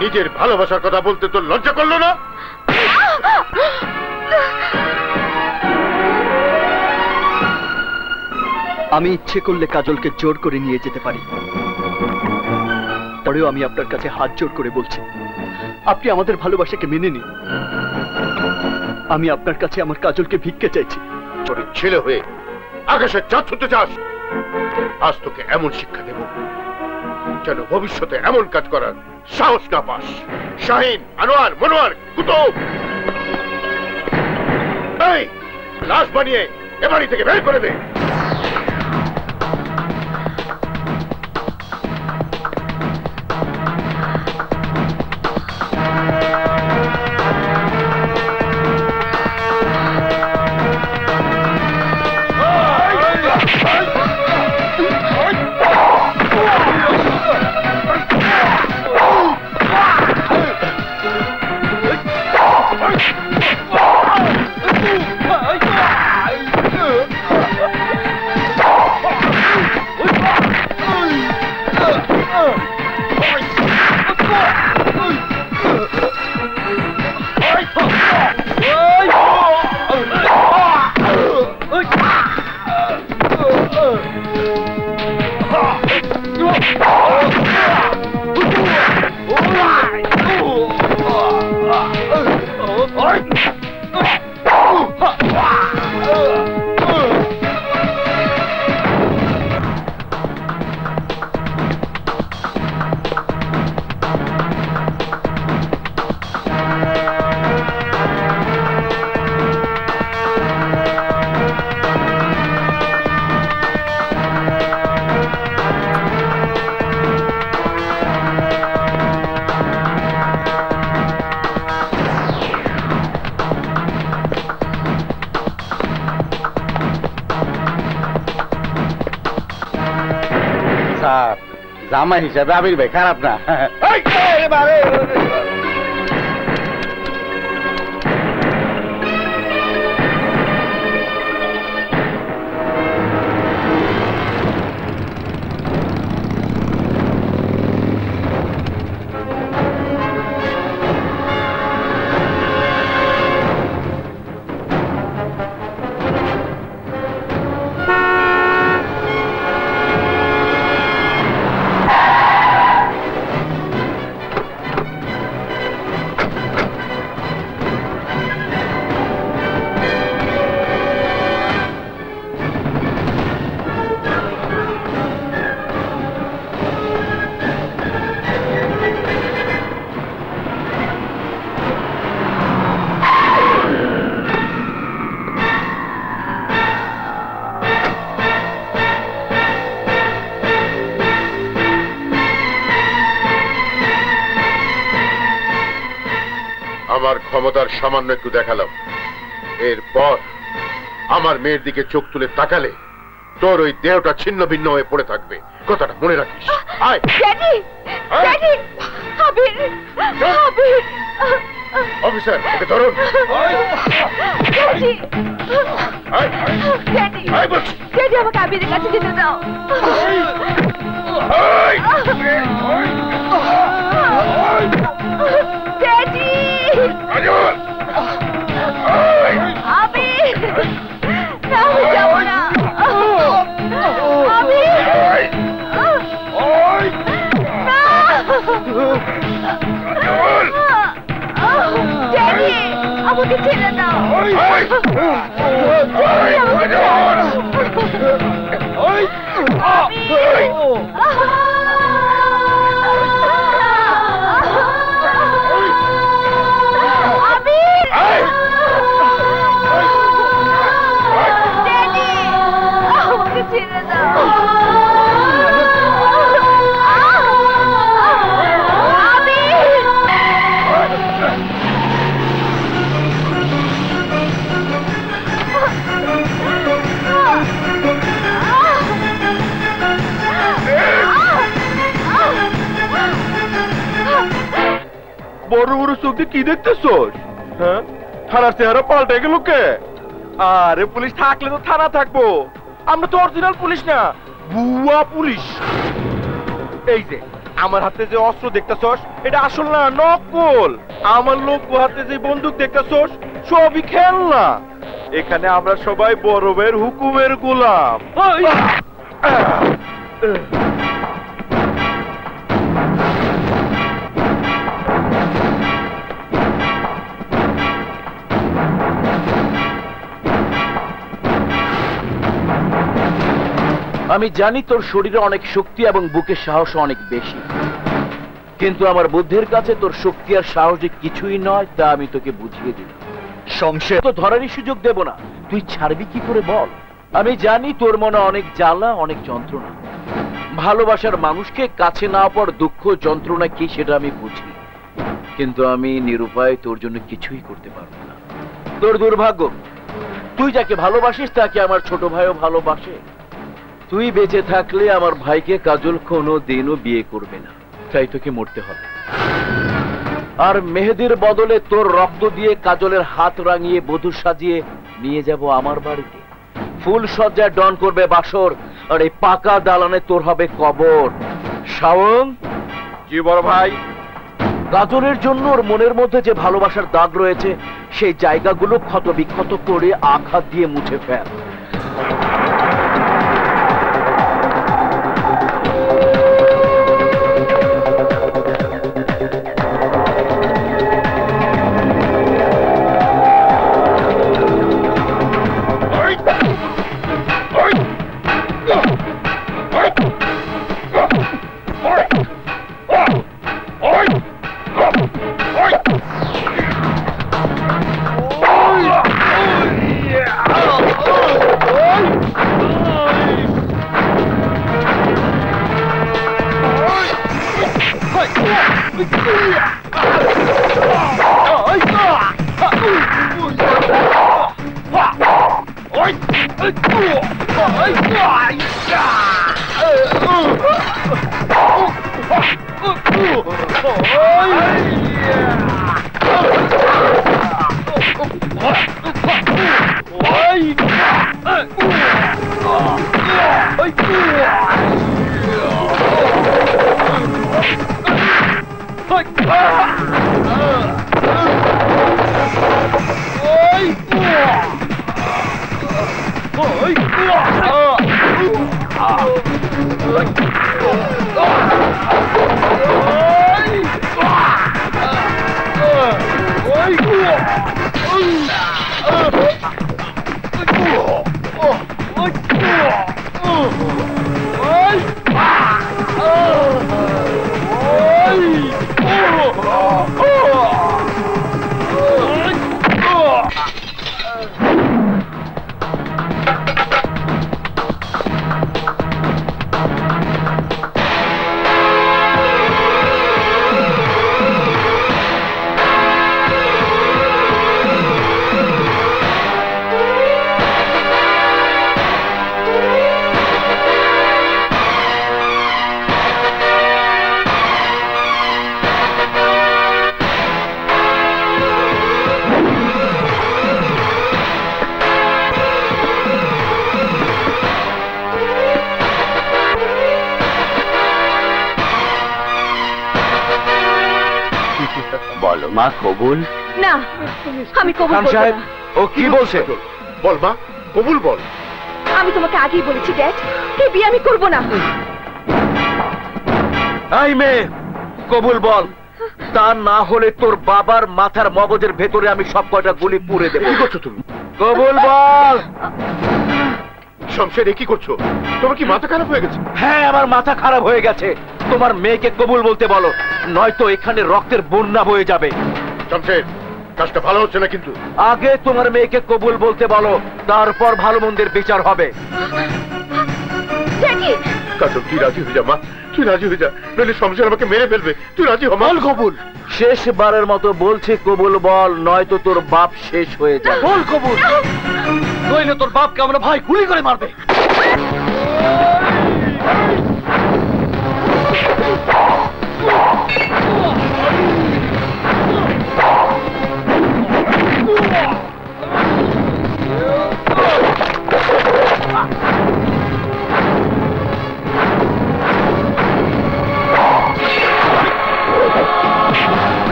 নিজের ভালোবাসার কথা বলতে তোর লজ্জা করলো না? আমি ইচ্ছে করলে কাজলকে জোর করে নিয়ে যেতে পারি, পরেও আমি আপনার কাছে হাত জোর করে বলছি, আপনি আমাদের ভালোবাসাকে মেনে নিন। আমি আপনার কাছে আমার কাজলকে ভিক্ষে চাইছি। তোর ছেলে হয়ে আকাশের চাঁদ ছুঁতে চাস? আজ তোকে এমন শিক্ষা দেব যেন ভবিষ্যতে এমন কাজ করার সাহস না পাস। শাহিন, আনোয়ার, মনোয়ার, কুতুব, এই লাশ বানিয়ে এ বাড়ি থেকে বের করে দে। জামাই হিসাবে আমির ভাই খারাপ না। আমার ক্ষমতার সামান্য একটু দেখালাম, এরপর আমার মেয়ের দিকে চোখ তুলে তাকালে তোর ওই দেহটা ছিন্ন ভিন্ন হয়ে পড়ে থাকবে, কথাটা মনে রাখিস। আয় ড্যাডি, ড্যাডি, আবির, আবির। অফিসার, ওকে ধরুন। ড্যাডি, আয়, ড্যাডি, আয় বলছি। ড্যাডি, আমাকে আবিরের কাছে যেতে দাও। ড্যাডি, আবির, না, আমি যাবো না। আবির, না। ড্যাডি, আমাকে ছেড়ে দাও। ছেড়ে দাও। বড় বড় চোখ দিয়ে কি দেখতেছস? হ্যাঁ, থানার চেহারা পাল্টে গেল কে? আরে পুলিশ থাকলে তো থানা থাকবো, আমরা তো অরিজিনাল পুলিশ না, ভুয়া পুলিশ। এই যে আমার হাতে যে অস্ত্র দেখতেছস, এটা আসল না, নকল। আমার লোক হাতে যে বন্দুক দেখতেছস, সবই খেলনা। এখানে আমরা সবাই বড় ভাইয়ের হুকুমের গোলাম। আমি জানি তোর শরীরে অনেক শক্তি এবং বুকের সাহস অনেক বেশি, কিন্তু আমার বুদ্ধির কাছে তোর শক্তি আর সাহস কিছুই নয়, তা আমি তোকে বুঝিয়ে দিই। শমশের তো ধরারই সুযোগ দেব না, তুই ছাড়বি কি করে বল? আমি জানি তোর মনে অনেক জ্বালা, অনেক যন্ত্রণা। ভালোবাসার মানুষকে কাছে না পাওয়ার দুঃখ যন্ত্রণা কি সেটা আমি বুঝি, কিন্তু আমি নিরুপায় তোর জন্য কিছুই করতে পারবো না। তোর দুর্ভাগ্য, তুই যাকে ভালোবাসিস তাকে আমার ছোট ভাইও ভালোবাসে। তুই বেঁচে থাকলে আমার ভাইকে কাজল কোনো দিনও বিয়ে করবে না, তাই তোকে মরতে হবে। আর মেহেদির বদলে তোর রক্ত দিয়ে কাজলের হাত রাঙিয়ে বধূ সাজিয়ে নিয়ে যাব আমার বাড়িতে। ফুল সজ্জায় ডন করবে বাসর, আর এই পাকা দালানে তোর হবে কবর। শাওন। জি বড় ভাই। কাজলের জন্য ওর মনের মধ্যে যে ভালোবাসার দাগ রয়েছে, সেই জায়গাগুলো ক্ষত বিক্ষত করে আঘাত দিয়ে মুছে ফেল। বলো মা, কবুল? না, আমি কবুল খান বলবো সাহেব, না। ও কি বলছে? বল মা, কবুল বল। আমি তোমাকে আগেই বলেছি ড্যাড, এই বিয়ে আমি করব না। এই মেয়ে, কবুল বল, তা না হলে তোর বাবার মাথার মগজের ভেতরে আমি সব কয়টা গুলি পুড়ে দেবো। কি করছো তুমি? কবুল বল। শমশের, কি করছো? তোমার কি মাথা খারাপ হয়ে গেছে? হ্যাঁ, আমার মাথা খারাপ হয়ে গেছে। তোমার মেয়েকে কবুল বলতে বলো, নয়তো এখানে রক্তের বন্যা বয়ে যাবে। শমশের, কাজটা ভালো হচ্ছে না কিন্তু। আগে তোমার মেয়েকে কবুল বলতে বলো, তারপর ভালো মন্দের বিচার হবে। কাজল, তুই রাজি হয়ে যা মা, তুই রাজি হয়ে যা, নইলে শমশের আমাকে মেরে ফেলবে। তুই রাজি হ মা। কবুল। শেষবারের মতো বলছে কবুল বল, নয়তো তোর বাপ শেষ হয়ে যাবে। বল কবুল, নইলে তোর বাপকে আমরা ভাই গুলি করে মারবে।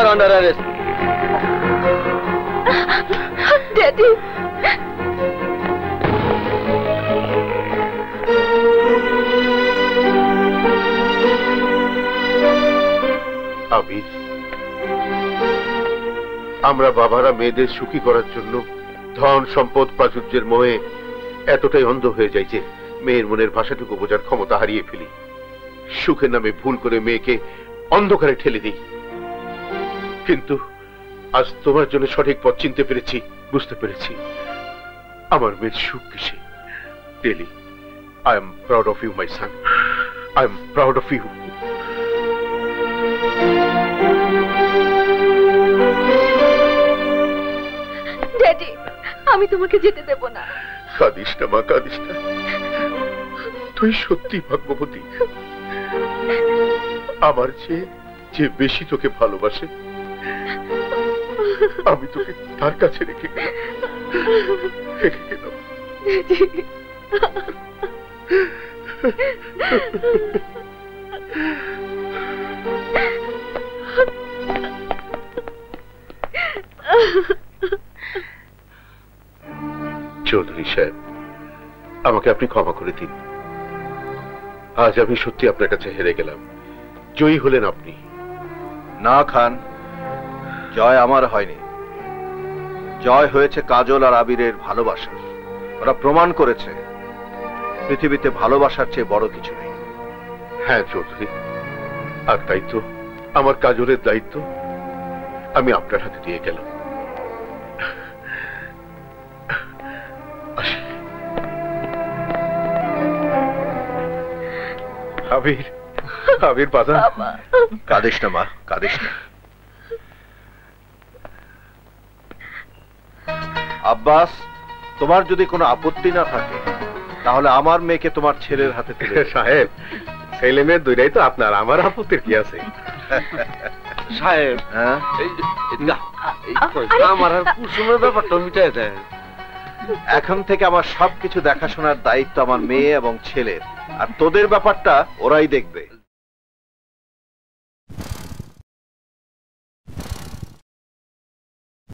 আর আন্ডার অ্যারেস্ট। ড্যাডি, আবির, আমরা বাবারা মেয়েদের সুখী করার জন্য ধন সম্পদ প্রাচুর্যের মোহে এতটাই অন্ধ হয়ে যাই যে মেয়ের মনের ভাষাটুকু বোঝার ক্ষমতা হারিয়ে ফেলি। সুখের নামে ভুল করে মেয়েকে অন্ধকারে ঠেলে দিই। কিন্তু আজ তোমার জন্য সঠিক পথ চিনতে পেরেছি, বুঝতে পেরেছি আমার মেয়ের সুখ কিসে। Really I am proud of you my son, I am proud of you. Daddy, আমি তোমাকে যেতে দেব না। কাঁদিস না মা, কাঁদিস না। তুই সত্যি ভাগ্যবতী। আমার যে বেশি তোকে ভালোবাসে, আমি তোকে তার কাছে রেখে গেলাম। চৌধুরী সাহেব, আমাকে আপনি ক্ষমা করে দিন। আজ আমি সত্যি আপনার কাছে হেরে গেলাম। জয়ী হলেন আপনি। না খান, জয় আমার হয়নি, জয় হয়েছে কাজল আর আবিরের ভালোবাসা। ওরা প্রমাণ করেছে পৃথিবীতে ভালোবাসার চেয়ে বড় কিছু নেই। হ্যাঁ চৌধুরী, আর তাই তো আমার কাজলের দায়িত্ব আমি আপনার হাতে দিয়ে গেলাম। আবির, আবির বাবা, কাঁদিস না মা, কাঁদিস না। আব্বাস, তোমার যদি কোনো আপত্তি না থাকে তাহলে আমার মেয়েকে তোমার ছেলের হাতে তুলে দাও। সাহেব, ছেলে মেয়ে দুইটাই তো আপনার, আমার আপত্তির কি আছে? সাহেব, হ্যাঁ, আমার আর কুসুমের ব্যাপারটা মিটাই দেয়। এখন থেকে আমার সবকিছু দেখাশোনার দায়িত্ব আমার মেয়ে এবং ছেলের, আর তোদের ব্যাপারটা ওরাই দেখবে।